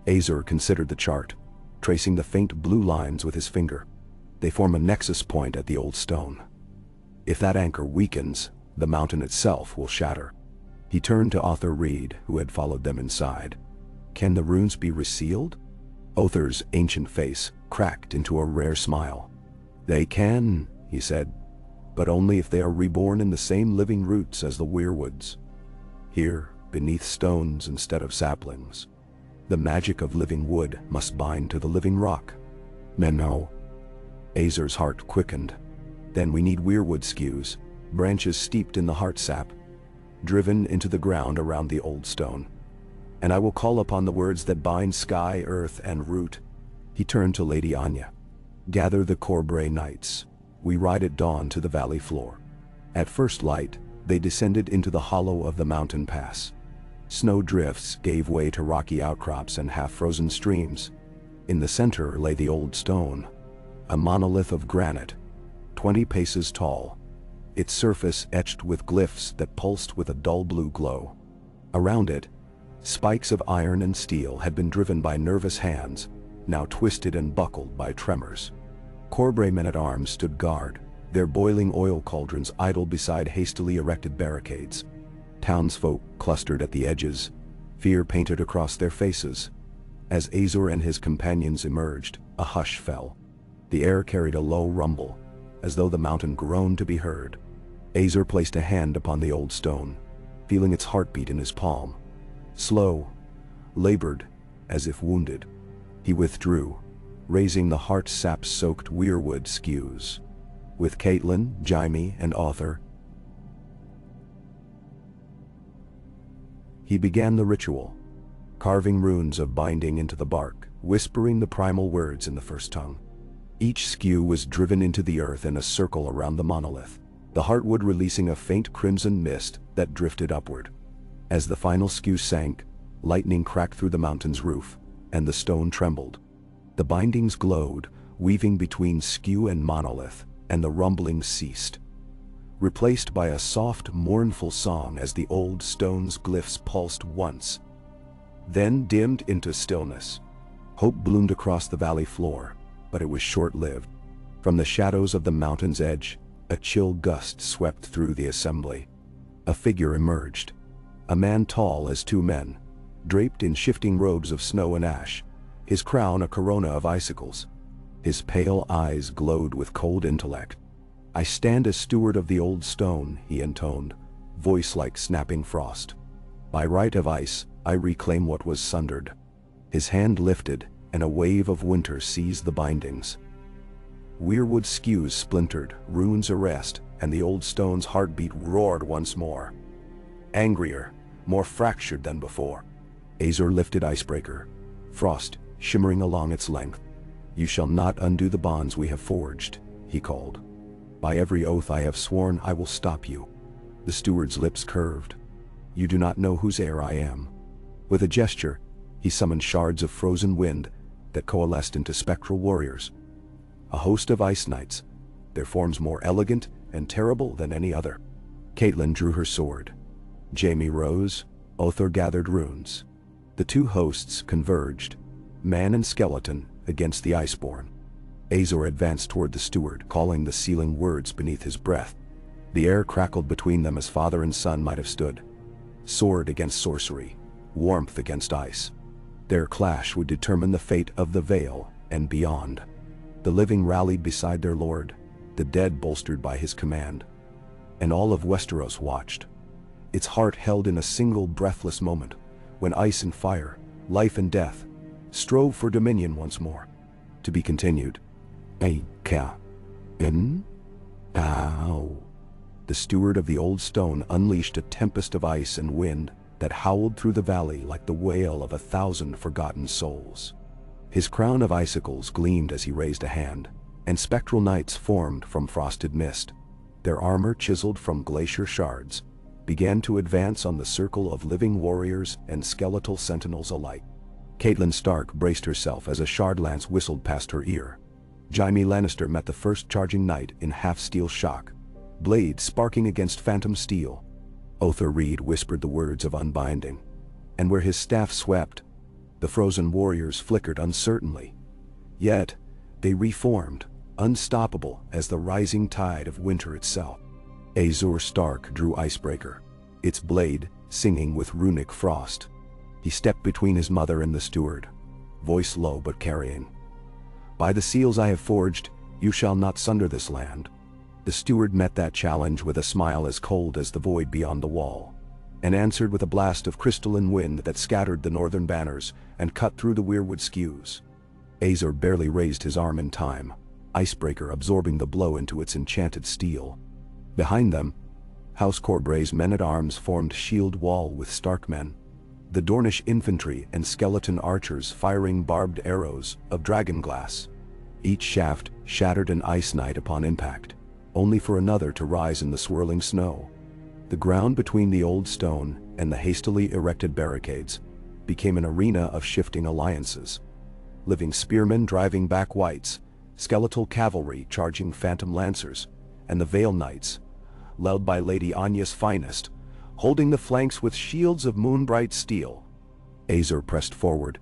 Azer considered the chart, tracing the faint blue lines with his finger. "They form a nexus point at the old stone. If that anchor weakens, the mountain itself will shatter." He turned to Othar Reed, who had followed them inside. "Can the runes be resealed?" Othar's ancient face cracked into a rare smile. "They can," he said, "but only if they are reborn in the same living roots as the weirwoods. Here, beneath stones instead of saplings. The magic of living wood must bind to the living rock." "No." Azer's heart quickened. "Then we need weirwood skews, branches steeped in the heart sap, driven into the ground around the old stone. And I will call upon the words that bind sky, earth, and root." He turned to Lady Anya. "Gather the Corbray knights. We ride at dawn to the valley floor." At first light, they descended into the hollow of the mountain pass. Snow drifts gave way to rocky outcrops and half-frozen streams. In the center lay the old stone, a monolith of granite, 20 paces tall, its surface etched with glyphs that pulsed with a dull blue glow. Around it, spikes of iron and steel had been driven by nervous hands, now twisted and buckled by tremors. Corbray men-at-arms stood guard, their boiling oil cauldrons idle beside hastily erected barricades. Townsfolk clustered at the edges, fear painted across their faces. As Azer and his companions emerged, a hush fell. The air carried a low rumble, as though the mountain groaned to be heard. Azer placed a hand upon the old stone, feeling its heartbeat in his palm. Slow, labored, as if wounded, he withdrew, raising the heart-sap-soaked weirwood skews. With Caitlin, Jaime, and Othar, he began the ritual, carving runes of binding into the bark, whispering the primal words in the first tongue. Each skew was driven into the earth in a circle around the monolith, the heartwood releasing a faint crimson mist that drifted upward. As the final skew sank, lightning cracked through the mountain's roof, and the stone trembled. The bindings glowed, weaving between skew and monolith, and the rumbling ceased, replaced by a soft, mournful song as the old stone's glyphs pulsed once, then dimmed into stillness. Hope bloomed across the valley floor, but it was short-lived. From the shadows of the mountain's edge, a chill gust swept through the assembly. A figure emerged, a man tall as two men, draped in shifting robes of snow and ash, his crown a corona of icicles. His pale eyes glowed with cold intellect. "I stand as steward of the old stone," he intoned, voice like snapping frost. By right of ice, I reclaim what was sundered. His hand lifted, and a wave of winter seized the bindings. Weirwood skews splintered, runes arrest, and the old stone's heartbeat roared once more. Angrier, more fractured than before. Azor lifted Icebreaker, frost shimmering along its length. "You shall not undo the bonds we have forged," he called. "By every oath I have sworn I will stop you." The steward's lips curved. "You do not know whose heir I am." With a gesture, he summoned shards of frozen wind that coalesced into spectral warriors. A host of ice knights, their forms more elegant and terrible than any other. Caitlin drew her sword. Jaime rose. Othar gathered runes. The two hosts converged, man and skeleton, against the Iceborn. Azor advanced toward the steward, calling the sealing words beneath his breath. The air crackled between them as father and son might have stood. Sword against sorcery, warmth against ice. Their clash would determine the fate of the Vale and beyond. The living rallied beside their lord, the dead bolstered by his command. And all of Westeros watched, its heart held in a single breathless moment, when ice and fire, life and death, strove for dominion once more. To be continued. Ow. The steward of the old stone unleashed a tempest of ice and wind that howled through the valley like the wail of 1,000 forgotten souls. His crown of icicles gleamed as he raised a hand, and spectral knights formed from frosted mist. Their armor chiseled from glacier shards, began to advance on the circle of living warriors and skeletal sentinels alike. Catelyn Stark braced herself as a shard lance whistled past her ear. Jaime Lannister met the first charging knight in half-steel shock, blade sparking against phantom steel. Othar Reed whispered the words of unbinding, and where his staff swept, the frozen warriors flickered uncertainly. Yet, they reformed, unstoppable as the rising tide of winter itself. Azor Stark drew Icebreaker, its blade singing with runic frost. He stepped between his mother and the steward, voice low but carrying. "By the seals I have forged, you shall not sunder this land." The steward met that challenge with a smile as cold as the void beyond the wall, and answered with a blast of crystalline wind that scattered the northern banners and cut through the weirwood skews. Azor barely raised his arm in time, Icebreaker absorbing the blow into its enchanted steel. Behind them, House Corbray's men-at-arms formed shield wall with Starkmen, the Dornish infantry and skeleton archers firing barbed arrows of dragonglass. Each shaft shattered an ice knight upon impact, only for another to rise in the swirling snow. The ground between the old stone and the hastily erected barricades became an arena of shifting alliances. Living spearmen driving back wights, skeletal cavalry charging phantom lancers, and the Vale Knights, led by Lady Anya's finest, holding the flanks with shields of moonbright steel. Azor pressed forward,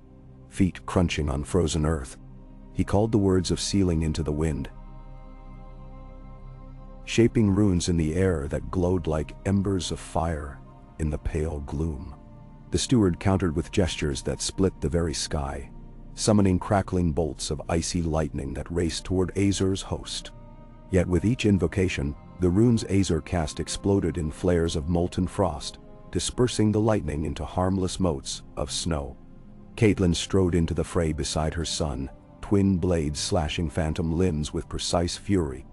feet crunching on frozen earth. He called the words of sealing into the wind, shaping runes in the air that glowed like embers of fire in the pale gloom. The steward countered with gestures that split the very sky, summoning crackling bolts of icy lightning that raced toward Azor's host. Yet with each invocation, the runes Azor cast exploded in flares of molten frost, dispersing the lightning into harmless motes of snow. Catelyn strode into the fray beside her son, twin blades slashing phantom limbs with precise fury.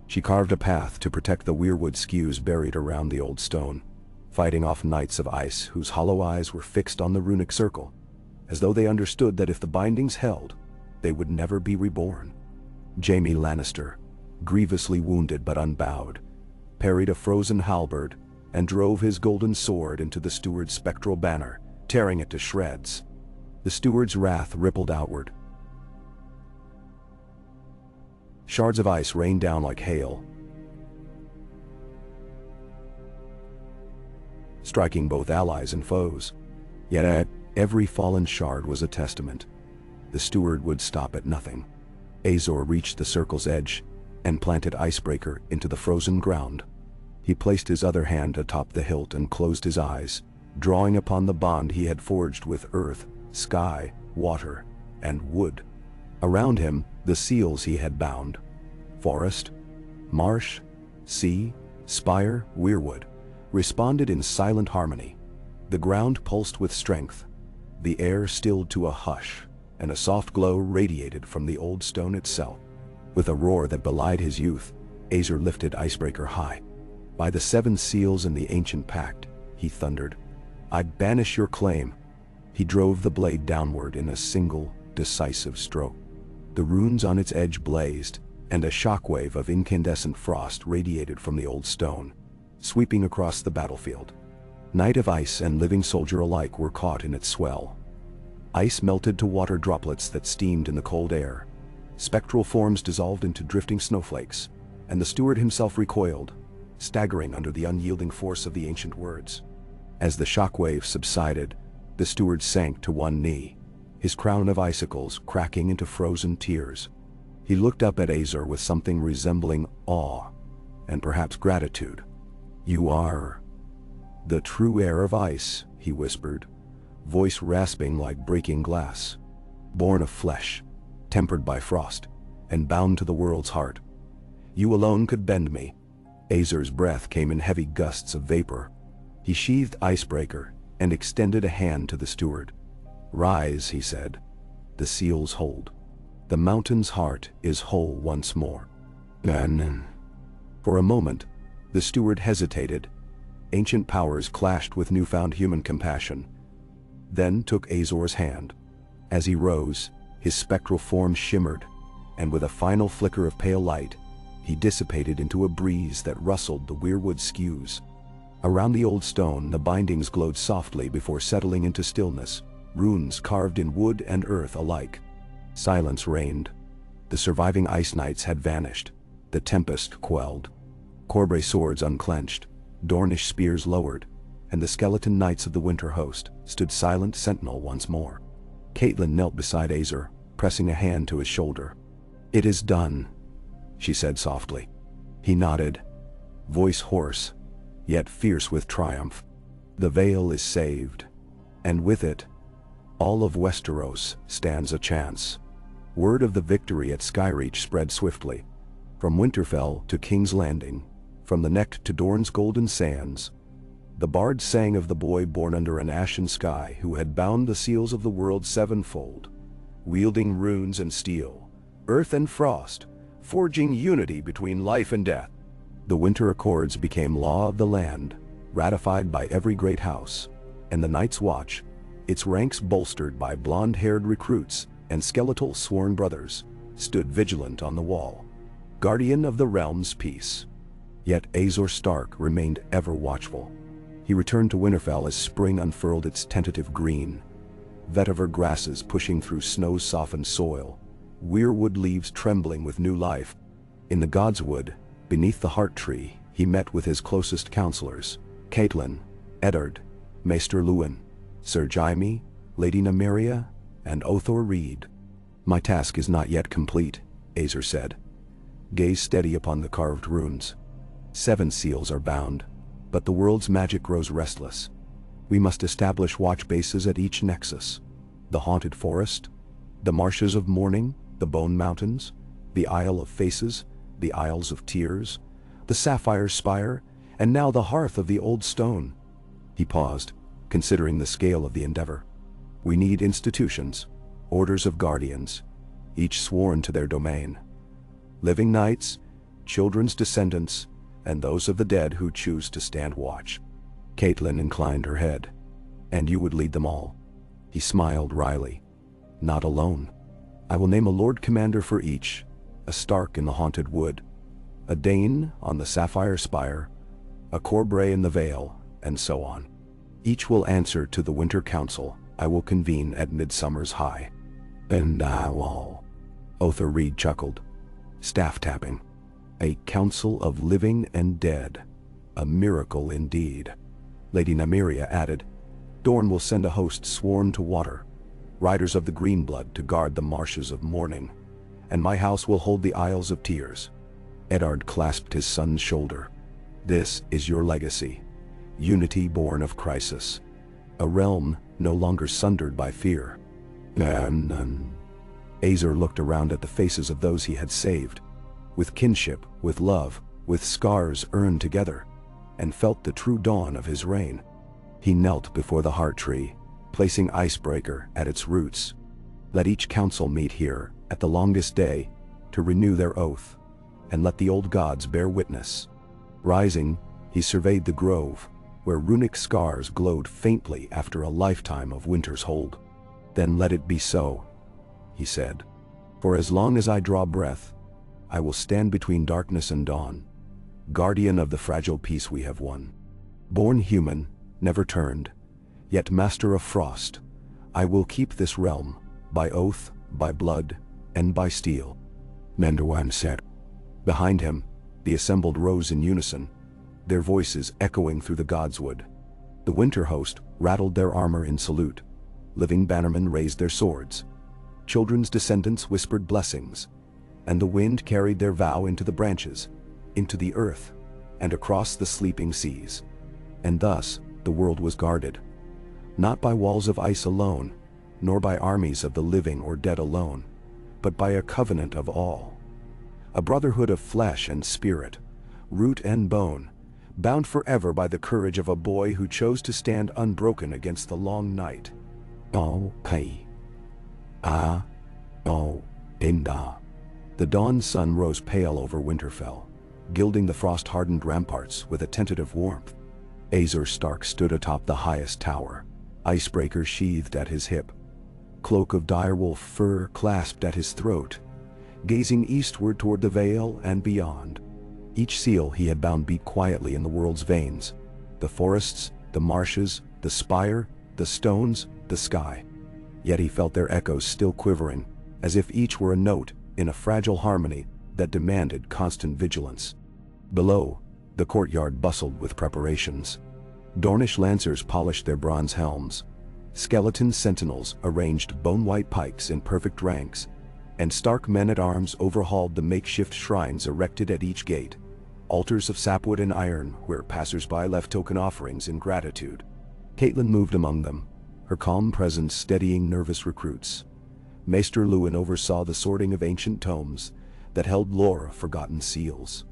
She carved a path to protect the weirwood skews buried around the old stone, fighting off knights of ice whose hollow eyes were fixed on the runic circle, as though they understood that if the bindings held, they would never be reborn. Jaime Lannister, grievously wounded but unbowed, parried a frozen halberd and drove his golden sword into the steward's spectral banner, tearing it to shreds. The steward's wrath rippled outward. Shards of ice rained down like hail, striking both allies and foes. Yet every fallen shard was a testament. The steward would stop at nothing. Azor reached the circle's edge and planted Icebreaker into the frozen ground. He placed his other hand atop the hilt and closed his eyes, drawing upon the bond he had forged with earth, sky, water, and wood. Around him, the seals he had bound: forest, marsh, sea, spire, weirwood, responded in silent harmony. The ground pulsed with strength, the air stilled to a hush, and a soft glow radiated from the old stone itself. With a roar that belied his youth, Azer lifted Icebreaker high. "By the 7 seals in the ancient pact," he thundered, "I banish your claim." He drove the blade downward in a single, decisive stroke. The runes on its edge blazed, and a shockwave of incandescent frost radiated from the old stone, sweeping across the battlefield. Knight of Ice and living soldier alike were caught in its swell. Ice melted to water droplets that steamed in the cold air. Spectral forms dissolved into drifting snowflakes, and the steward himself recoiled, staggering under the unyielding force of the ancient words. As the shockwave subsided, the steward sank to one knee, his crown of icicles cracking into frozen tears. He looked up at Azer with something resembling awe, and perhaps gratitude. "You are the true heir of ice," he whispered, voice rasping like breaking glass. "Born of flesh, tempered by frost, and bound to the world's heart. You alone could bend me." Azer's breath came in heavy gusts of vapor. He sheathed Icebreaker and extended a hand to the steward. "Rise," he said. "The seals hold. The mountain's heart is whole once more." For a moment, the steward hesitated. Ancient powers clashed with newfound human compassion, then took Azor's hand. As he rose, his spectral form shimmered, and with a final flicker of pale light, he dissipated into a breeze that rustled the weirwood skews. Around the old stone, the bindings glowed softly before settling into stillness, runes carved in wood and earth alike. Silence reigned. The surviving ice knights had vanished, the tempest quelled. Corbray swords unclenched, Dornish spears lowered, and the skeleton knights of the winter host stood silent sentinel once more. Caitlin knelt beside Azer, pressing a hand to his shoulder. "It is done," she said softly. He nodded, voice hoarse, yet fierce with triumph. "The Vale is saved, and with it, all of Westeros stands a chance." Word of the victory at Skyreach spread swiftly. From Winterfell to King's Landing, from the Neck to Dorne's golden sands, the bards sang of the boy born under an ashen sky who had bound the seals of the world sevenfold, wielding runes and steel, earth and frost, forging unity between life and death. The Winter Accords became law of the land, ratified by every great house, and the Night's Watch, its ranks bolstered by blonde-haired recruits and skeletal sworn brothers, stood vigilant on the wall, guardian of the realm's peace. Yet Azor Stark remained ever watchful. He returned to Winterfell as spring unfurled its tentative green, vetiver grasses pushing through snow-softened soil, weirwood leaves trembling with new life. In the Godswood, beneath the Heart Tree, he met with his closest counselors, Caitlin, Eddard, Maester Luwin, Sir Jaime, Lady Nymeria, and Othor Reed. "My task is not yet complete," Azer said. Gaze steady upon the carved runes. 7 seals are bound, but the world's magic grows restless. We must establish watch bases at each nexus. The Haunted Forest, the Marshes of Mourning, the Bone Mountains, the Isle of Faces, the Isles of Tears, the Sapphire Spire, and now the Hearth of the Old Stone. He paused, considering the scale of the endeavor. We need institutions, orders of guardians, each sworn to their domain. Living knights, children's descendants, and those of the dead who choose to stand watch. Caitlin inclined her head. "And you would lead them all?" He smiled wryly. "Not alone. I will name a Lord Commander for each, a Stark in the Haunted Wood, a Dane on the Sapphire Spire, a Corbray in the Vale, and so on. Each will answer to the Winter Council I will convene at Midsummer's High." "And I will," Othor Reed chuckled, staff tapping. "A council of living and dead. A miracle indeed." Lady Nymeria added, "Dorne will send a host sworn to water, riders of the Greenblood to guard the Marshes of Mourning, and my house will hold the Isles of Tears." Eddard clasped his son's shoulder. "This is your legacy, unity born of crisis, a realm no longer sundered by fear." Azer looked around at the faces of those he had saved, with kinship, with love, with scars earned together. and felt the true dawn of his reign. He knelt before the heart tree, placing Icebreaker at its roots. Let each council meet here, at the longest day, to renew their oath, and let the old gods bear witness. Rising, he surveyed the grove, where runic scars glowed faintly after a lifetime of winter's hold. Then let it be so, he said. For as long as I draw breath, I will stand between darkness and dawn, guardian of the fragile peace we have won. Born human, never turned, yet master of frost, I will keep this realm, by oath, by blood, and by steel. Manderwan said. Behind him, the assembled rose in unison, their voices echoing through the godswood. The winter host rattled their armor in salute. Living bannermen raised their swords. Children's descendants whispered blessings, and the wind carried their vow into the branches, into the earth, and across the sleeping seas. And thus, the world was guarded, not by walls of ice alone, nor by armies of the living or dead alone, but by a covenant of all. A brotherhood of flesh and spirit, root and bone, bound forever by the courage of a boy who chose to stand unbroken against the long night. Oh, Kai. Ah. Oh, Inda. The dawn sun rose pale over Winterfell, gilding the frost-hardened ramparts with a tentative warmth. Azor Stark stood atop the highest tower, Icebreaker sheathed at his hip, cloak of direwolf fur clasped at his throat, gazing eastward toward the Vale and beyond. Each seal he had bound beat quietly in the world's veins, the forests, the marshes, the spire, the stones, the sky. Yet he felt their echoes still quivering, as if each were a note in a fragile harmony that demanded constant vigilance. Below, the courtyard bustled with preparations. Dornish lancers polished their bronze helms. Skeleton sentinels arranged bone-white pikes in perfect ranks, and Stark men-at-arms overhauled the makeshift shrines erected at each gate, altars of sapwood and iron where passers-by left token offerings in gratitude. Catelyn moved among them, her calm presence steadying nervous recruits. Maester Luwin oversaw the sorting of ancient tomes that held lore of forgotten seals,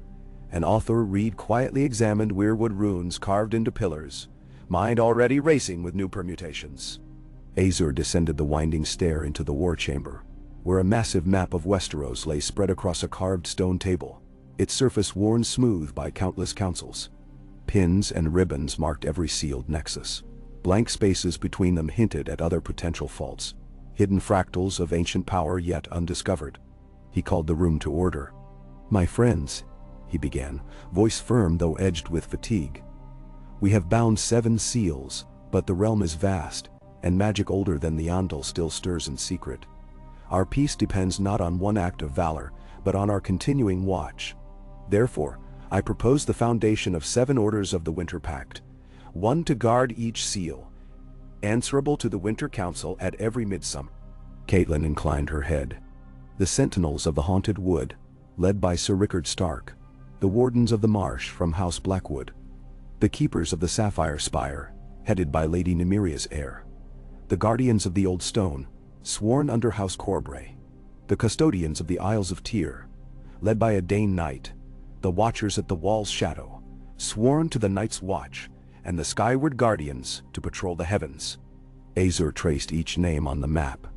and Author Reed quietly examined weirwood runes carved into pillars, mind already racing with new permutations. Azor descended the winding stair into the war chamber, where a massive map of Westeros lay spread across a carved stone table, its surface worn smooth by countless councils. Pins and ribbons marked every sealed nexus. Blank spaces between them hinted at other potential faults, hidden fractals of ancient power yet undiscovered. He called the room to order. "My friends," he began, voice firm though edged with fatigue. "We have bound 7 seals, but the realm is vast, and magic older than the Andal still stirs in secret. Our peace depends not on one act of valor, but on our continuing watch. Therefore, I propose the foundation of 7 orders of the Winter Pact, 1 to guard each seal, answerable to the Winter Council at every midsummer." Catelyn inclined her head. The Sentinels of the Haunted Wood, led by Sir Rickard Stark, the Wardens of the Marsh from House Blackwood, the Keepers of the Sapphire Spire, headed by Lady Nymeria's heir, the Guardians of the Old Stone, sworn under House Corbray, the Custodians of the Isles of Tyr, led by a Dane Knight, the Watchers at the Wall's Shadow, sworn to the Night's Watch, and the Skyward Guardians to patrol the heavens. Azor traced each name on the map.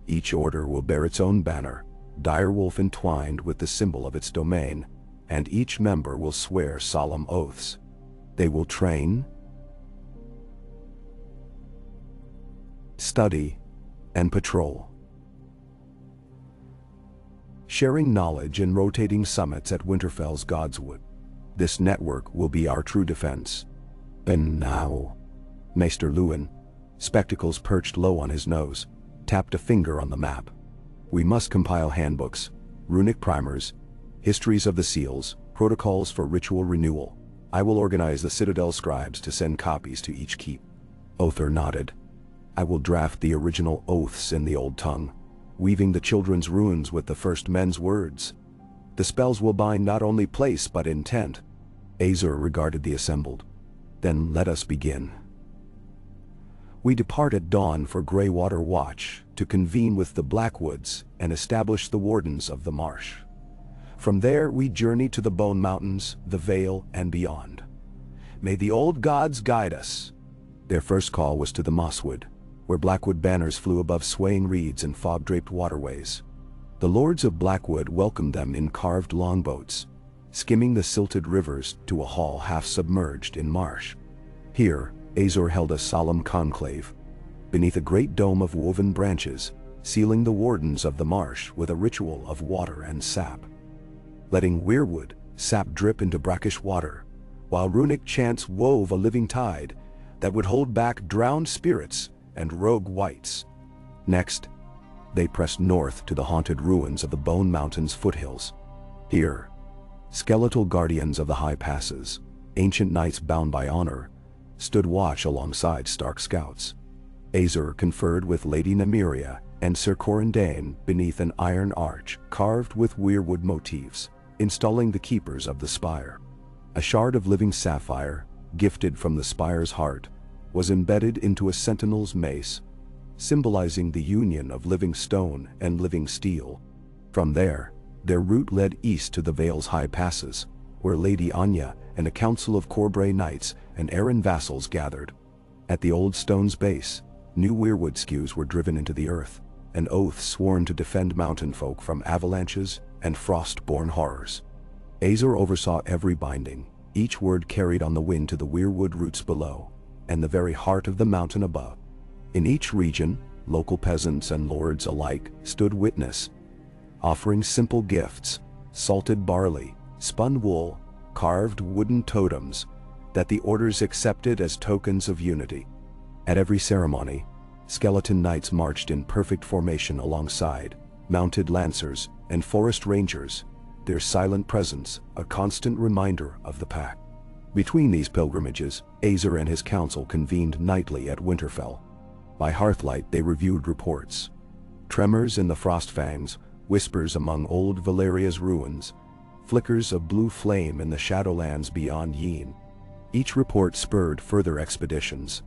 Each order will bear its own banner, direwolf entwined with the symbol of its domain, and each member will swear solemn oaths. They will train, study, and patrol, sharing knowledge in rotating summits at Winterfell's Godswood. This network will be our true defense. And now, Maester Luwin, spectacles perched low on his nose, tapped a finger on the map. "We must compile handbooks, runic primers, histories of the seals, protocols for ritual renewal. I will organize the Citadel scribes to send copies to each keep." Othar nodded. "I will draft the original oaths in the old tongue, weaving the children's runes with the first men's words. The spells will bind not only place but intent." Azor regarded the assembled. "Then let us begin. We depart at dawn for Greywater Watch to convene with the Blackwoods and establish the Wardens of the Marsh. From there we journey to the Bone Mountains, the Vale, and beyond. May the old gods guide us." Their first call was to the Mosswood, where Blackwood banners flew above swaying reeds and fog-draped waterways. The lords of Blackwood welcomed them in carved longboats, skimming the silted rivers to a hall half-submerged in marsh. Here, Azor held a solemn conclave, beneath a great dome of woven branches, sealing the wardens of the marsh with a ritual of water and sap. Letting weirwood sap drip into brackish water, while runic chants wove a living tide that would hold back drowned spirits and rogue wights. Next, they pressed north to the haunted ruins of the Bone Mountains foothills. Here, skeletal guardians of the high passes, ancient knights bound by honor, stood watch alongside Stark scouts. Azor conferred with Lady Nymeria and Sir Corindane beneath an iron arch carved with weirwood motifs, installing the keepers of the spire. A shard of living sapphire, gifted from the spire's heart, was embedded into a sentinel's mace, symbolizing the union of living stone and living steel. From there, their route led east to the Vale's high passes, where Lady Anya and a council of Corbray knights and Arryn vassals gathered. At the old stone's base, new weirwood skews were driven into the earth, an oath sworn to defend mountain folk from avalanches and frost-born horrors. Azor oversaw every binding, each word carried on the wind to the weirwood roots below, and the very heart of the mountain above. In each region, local peasants and lords alike stood witness, offering simple gifts, salted barley, spun wool, carved wooden totems that the orders accepted as tokens of unity. At every ceremony, skeleton knights marched in perfect formation alongside mounted lancers and forest rangers, their silent presence a constant reminder of the pact. Between these pilgrimages, Azor and his council convened nightly at Winterfell. By hearthlight they reviewed reports. Tremors in the Frostfangs, whispers among old Valeria's ruins, flickers of blue flame in the Shadowlands beyond Yen. Each report spurred further expeditions.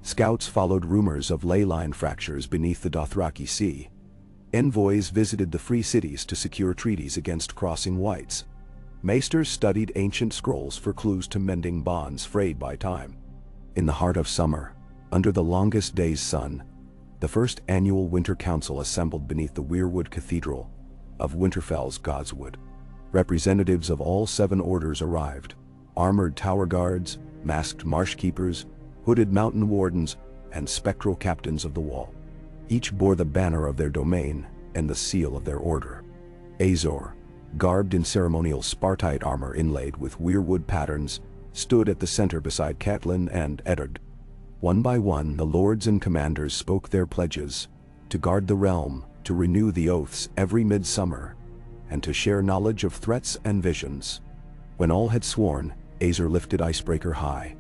Scouts followed rumors of ley line fractures beneath the Dothraki Sea. Envoys visited the free cities to secure treaties against crossing whites. Maesters studied ancient scrolls for clues to mending bonds frayed by time. In the heart of summer, under the longest day's sun, the first annual Winter Council assembled beneath the Weirwood Cathedral of Winterfell's Godswood. Representatives of all 7 orders arrived, armored tower guards, masked marsh keepers, hooded mountain wardens, and spectral captains of the wall. Each bore the banner of their domain and the seal of their order. Azor, garbed in ceremonial Spartite armor inlaid with weirwood patterns, stood at the center beside Catelyn and Eddard. One by one, the lords and commanders spoke their pledges, to guard the realm, to renew the oaths every midsummer, and to share knowledge of threats and visions. When all had sworn, Azor lifted Icebreaker high.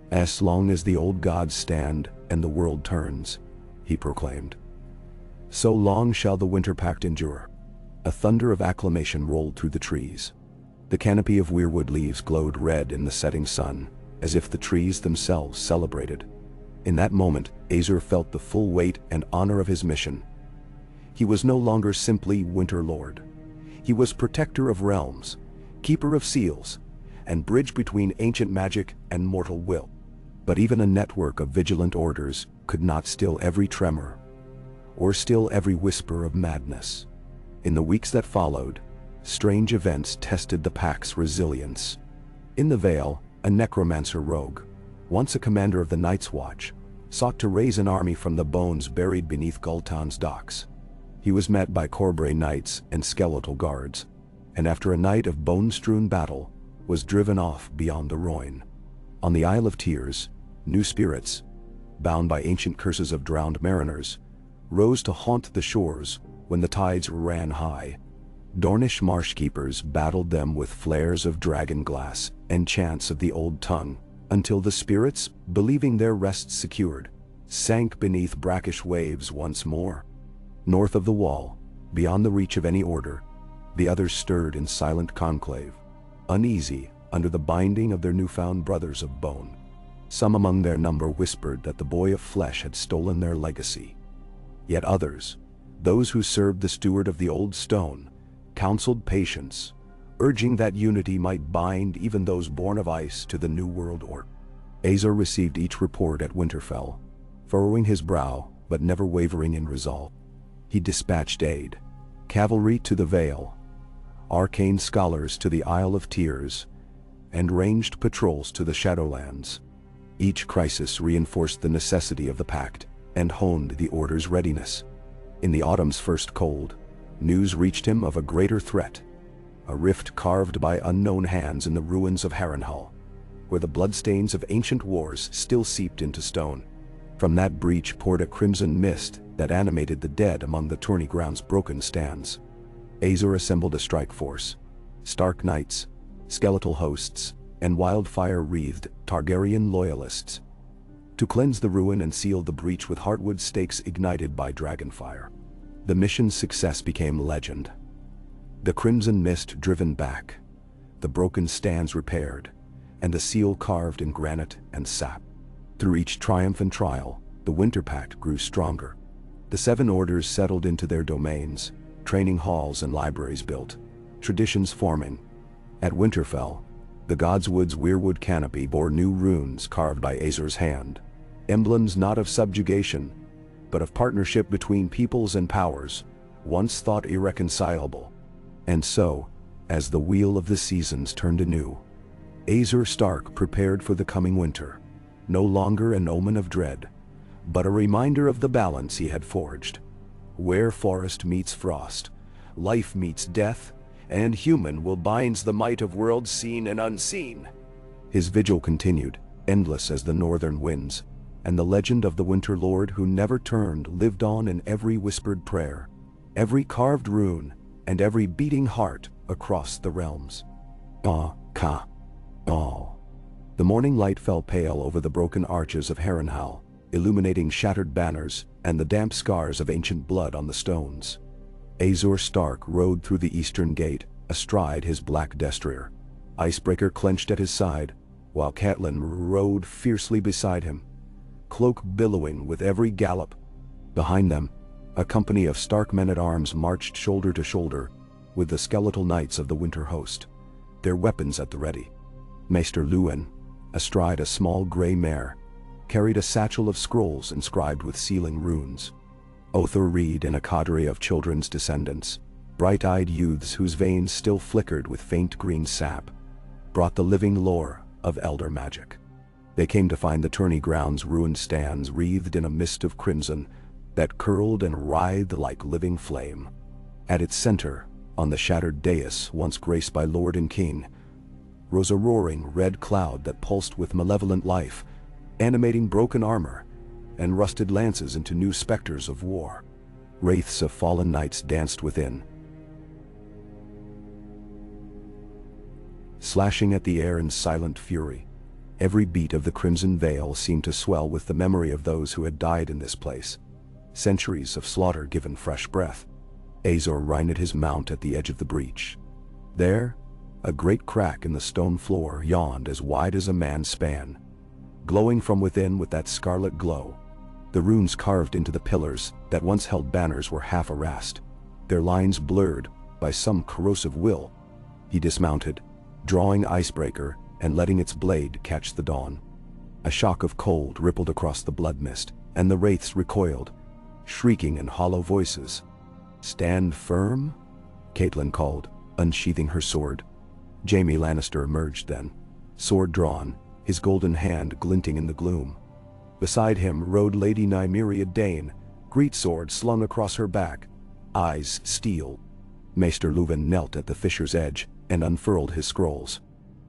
"As long as the old gods stand and the world turns," he proclaimed, "so long shall the Winter Pact endure." A thunder of acclamation rolled through the trees. The canopy of weirwood leaves glowed red in the setting sun, as if the trees themselves celebrated. In that moment, Azor felt the full weight and honor of his mission. He was no longer simply Winter Lord. He was protector of realms, keeper of seals, and bridge between ancient magic and mortal will. But even a network of vigilant orders could not still every tremor, or still every whisper of madness. In the weeks that followed, strange events tested the Pact's resilience. In the Vale, a necromancer rogue, once a commander of the Night's Watch, sought to raise an army from the bones buried beneath Gul'tan's docks. He was met by Corbray knights and skeletal guards, and after a night of bone-strewn battle, was driven off beyond the Rhoyne. On the Isle of Tears, new spirits, bound by ancient curses of drowned mariners, rose to haunt the shores when the tides ran high. Dornish marshkeepers battled them with flares of dragon glass and chants of the old tongue, until the spirits, believing their rest secured, sank beneath brackish waves once more. North of the wall, beyond the reach of any order, the others stirred in silent conclave, uneasy under the binding of their newfound brothers of bone. Some among their number whispered that the boy of flesh had stolen their legacy. Yet others, those who served the steward of the old stone, counseled patience, urging that unity might bind even those born of ice to the New World Order. Azor received each report at Winterfell, furrowing his brow but never wavering in resolve. He dispatched aid, cavalry to the Vale, arcane scholars to the Isle of Tears, and ranged patrols to the Shadowlands. Each crisis reinforced the necessity of the pact and honed the Order's readiness. In the autumn's first cold, news reached him of a greater threat, a rift carved by unknown hands in the ruins of Harrenhal, where the bloodstains of ancient wars still seeped into stone. From that breach poured a crimson mist that animated the dead among the tourney ground's broken stands. Azor assembled a strike force, Stark knights, skeletal hosts, and wildfire-wreathed Targaryen loyalists, to cleanse the ruin and seal the breach with heartwood stakes ignited by dragonfire. The mission's success became legend. The crimson mist driven back, the broken stands repaired, and the seal carved in granite and sap. Through each triumph and trial, the Winter Pact grew stronger. The Seven Orders settled into their domains, training halls and libraries built, traditions forming. At Winterfell, the Godswood's weirwood canopy bore new runes carved by Azor's hand, emblems not of subjugation, but of partnership between peoples and powers, once thought irreconcilable. And so, as the wheel of the seasons turned anew, Azor Stark prepared for the coming winter, no longer an omen of dread, but a reminder of the balance he had forged. Where forest meets frost, life meets death, and human will binds the might of worlds seen and unseen. His vigil continued, endless as the northern winds, and the legend of the Winter Lord who never turned lived on in every whispered prayer, every carved rune, and every beating heart across the realms. Ka. All. The morning light fell pale over the broken arches of Harrenhal, illuminating shattered banners and the damp scars of ancient blood on the stones. Azor Stark rode through the eastern gate, astride his black destrier, Icebreaker clenched at his side, while Catelyn rode fiercely beside him, cloak billowing with every gallop. Behind them, a company of Stark men-at-arms marched shoulder to shoulder with the skeletal knights of the Winter Host, their weapons at the ready. Maester Luwin, astride a small grey mare, carried a satchel of scrolls inscribed with sealing runes. Othor Reed and a cadre of children's descendants, bright-eyed youths whose veins still flickered with faint green sap, brought the living lore of elder magic. They came to find the tourney ground's ruined stands wreathed in a mist of crimson that curled and writhed like living flame. At its center, on the shattered dais once graced by lord and king, rose a roaring red cloud that pulsed with malevolent life, animating broken armor and rusted lances into new specters of war. Wraiths of fallen knights danced within, slashing at the air in silent fury. Every beat of the crimson veil seemed to swell with the memory of those who had died in this place, centuries of slaughter given fresh breath. Azor reined his mount at the edge of the breach. There, a great crack in the stone floor yawned as wide as a man's span, glowing from within with that scarlet glow. The runes carved into the pillars that once held banners were half erased, their lines blurred by some corrosive will. He dismounted, drawing Icebreaker and letting its blade catch the dawn. A shock of cold rippled across the blood mist, and the wraiths recoiled, shrieking in hollow voices. "Stand firm?" Catelyn called, unsheathing her sword. Jaime Lannister emerged then, sword drawn, his golden hand glinting in the gloom. Beside him rode Lady Nymeria Dane, greatsword slung across her back, eyes steel. Maester Luwin knelt at the fisher's edge and unfurled his scrolls.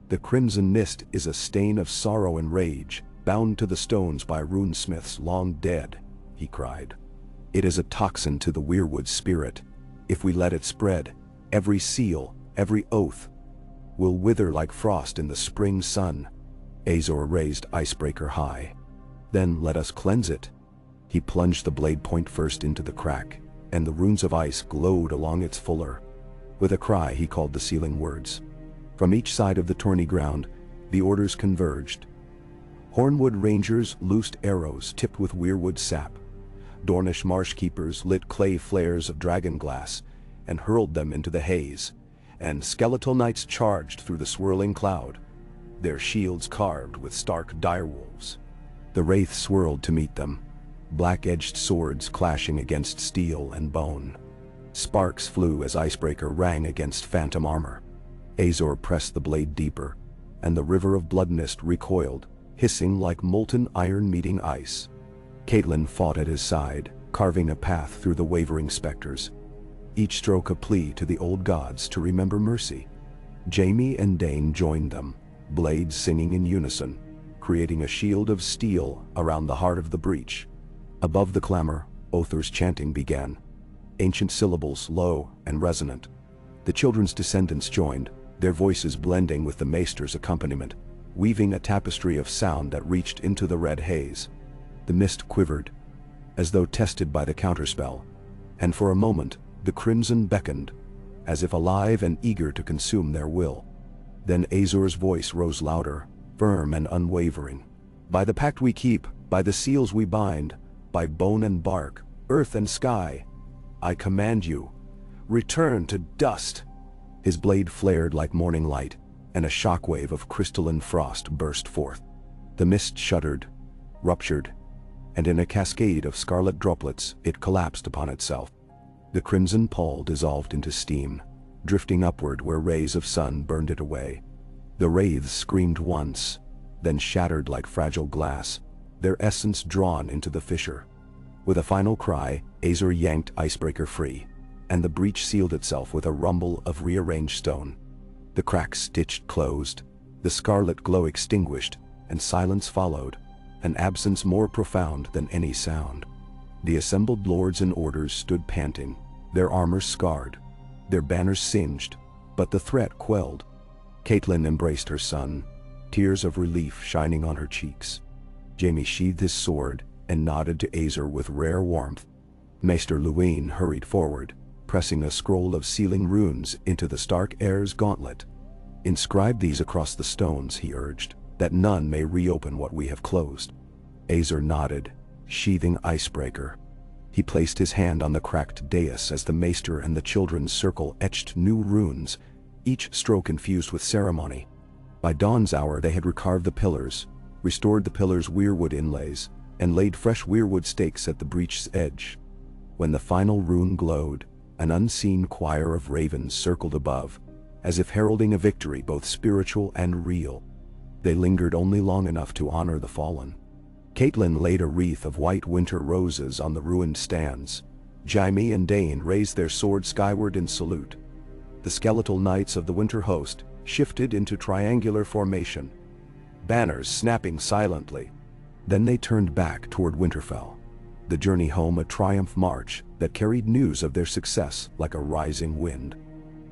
"The crimson mist is a stain of sorrow and rage, bound to the stones by runesmiths long dead," he cried. "It is a toxin to the weirwood spirit. If we let it spread, every seal, every oath, will wither like frost in the spring sun." Azor raised Icebreaker high. "Then let us cleanse it." He plunged the blade point first into the crack, and the runes of ice glowed along its fuller. With a cry he called the sealing words. From each side of the tourney ground, the orders converged. Hornwood rangers loosed arrows tipped with weirwood sap. Dornish marsh keepers lit clay flares of dragon glass and hurled them into the haze, and skeletal knights charged through the swirling cloud, their shields carved with stark direwolves. The wraiths swirled to meet them, black-edged swords clashing against steel and bone. Sparks flew as Icebreaker rang against phantom armor. Azor pressed the blade deeper, and the river of blood mist recoiled, hissing like molten iron meeting ice. Caitlin fought at his side, carving a path through the wavering specters, each stroke a plea to the old gods to remember mercy. Jaime and Dane joined them, blades singing in unison, creating a shield of steel around the heart of the breach. Above the clamor, Othor's chanting began, ancient syllables low and resonant. The children's descendants joined, their voices blending with the maester's accompaniment, weaving a tapestry of sound that reached into the red haze. The mist quivered, as though tested by the counterspell, and for a moment the crimson beckoned, as if alive and eager to consume their will. Then Azor's voice rose louder, firm and unwavering. By the pact we keep, by the seals we bind, by bone and bark, earth and sky, I command you, return to dust. His blade flared like morning light, and a shockwave of crystalline frost burst forth. The mist shuddered, ruptured, and in a cascade of scarlet droplets it collapsed upon itself. The crimson pall dissolved into steam, drifting upward where rays of sun burned it away. The wraiths screamed once, then shattered like fragile glass, their essence drawn into the fissure. With a final cry, Azor yanked Icebreaker free, and the breach sealed itself with a rumble of rearranged stone. The cracks stitched closed, the scarlet glow extinguished, and silence followed, an absence more profound than any sound. The assembled lords and orders stood panting, their armor scarred, their banners singed, but the threat quelled. Caitlin embraced her son, tears of relief shining on her cheeks. Jaime sheathed his sword and nodded to Azor with rare warmth. Maester Luwine hurried forward, pressing a scroll of sealing runes into the stark heir's gauntlet. Inscribe these across the stones, he urged, that none may reopen what we have closed. Azor nodded, sheathing Icebreaker. He placed his hand on the cracked dais as the maester and the children's circle etched new runes, each stroke infused with ceremony. By dawn's hour they had recarved the pillars, restored the pillars' weirwood inlays, and laid fresh weirwood stakes at the breach's edge. When the final rune glowed, an unseen choir of ravens circled above, as if heralding a victory both spiritual and real. They lingered only long enough to honor the fallen. Caitlin laid a wreath of white winter roses on the ruined stands. Jaime and Dane raised their swords skyward in salute. The skeletal knights of the winter host shifted into triangular formation, banners snapping silently. Then they turned back toward Winterfell, the journey home a triumph march that carried news of their success like a rising wind.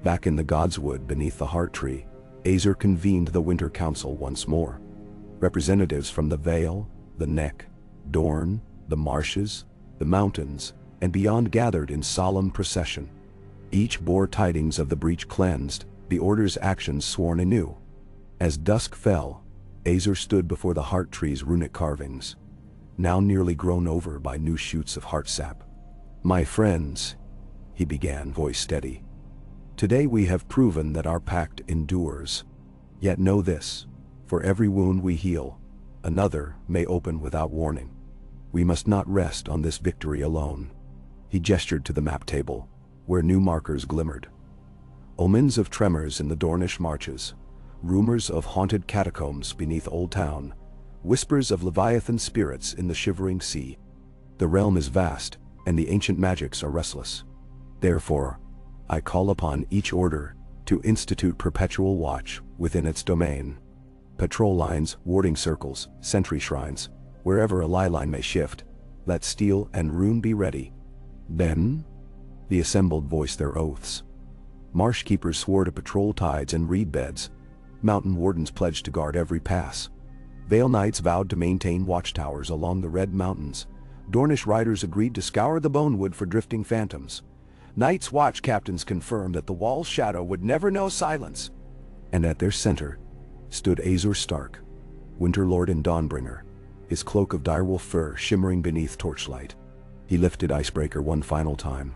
Back in the Godswood beneath the Heart Tree, Azor convened the Winter Council once more. Representatives from the Vale, the Neck, Dorne, the Marshes, the mountains, and beyond gathered in solemn procession. Each bore tidings of the breach cleansed, the Order's actions sworn anew. As dusk fell, Azor stood before the Heart Tree's runic carvings, now nearly grown over by new shoots of heart sap. "My friends," he began, voice steady, "today we have proven that our pact endures. Yet know this, for every wound we heal, another may open without warning. We must not rest on this victory alone." He gestured to the map table, where new markers glimmered. Omens of tremors in the Dornish marches, rumors of haunted catacombs beneath Old Town, whispers of Leviathan spirits in the shivering sea. The realm is vast, and the ancient magics are restless. Therefore, I call upon each order to institute perpetual watch within its domain. Patrol lines, warding circles, sentry shrines, wherever a lie line may shift, let steel and rune be ready. Then, the assembled voiced their oaths. Marsh keepers swore to patrol tides and reed beds. Mountain wardens pledged to guard every pass. Vale knights vowed to maintain watchtowers along the Red Mountains. Dornish riders agreed to scour the Bonewood for drifting phantoms. Night's Watch captains confirmed that the wall's shadow would never know silence. And at their center stood Azor Stark, Winterlord and Dawnbringer, his cloak of direwolf fur shimmering beneath torchlight. He lifted Icebreaker one final time.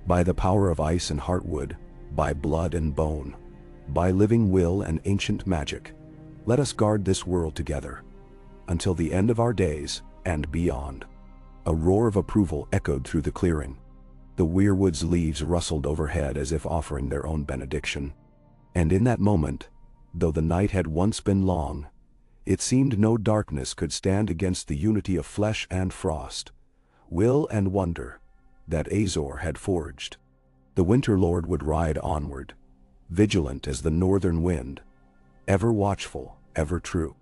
"By the power of ice and heartwood, by blood and bone, by living will and ancient magic. Let us guard this world together, until the end of our days and beyond." A roar of approval echoed through the clearing. The weirwood's leaves rustled overhead as if offering their own benediction. And in that moment, though the night had once been long, it seemed no darkness could stand against the unity of flesh and frost, will and wonder, that Azor had forged. The Winter Lord would ride onward, vigilant as the northern wind, ever watchful, ever true.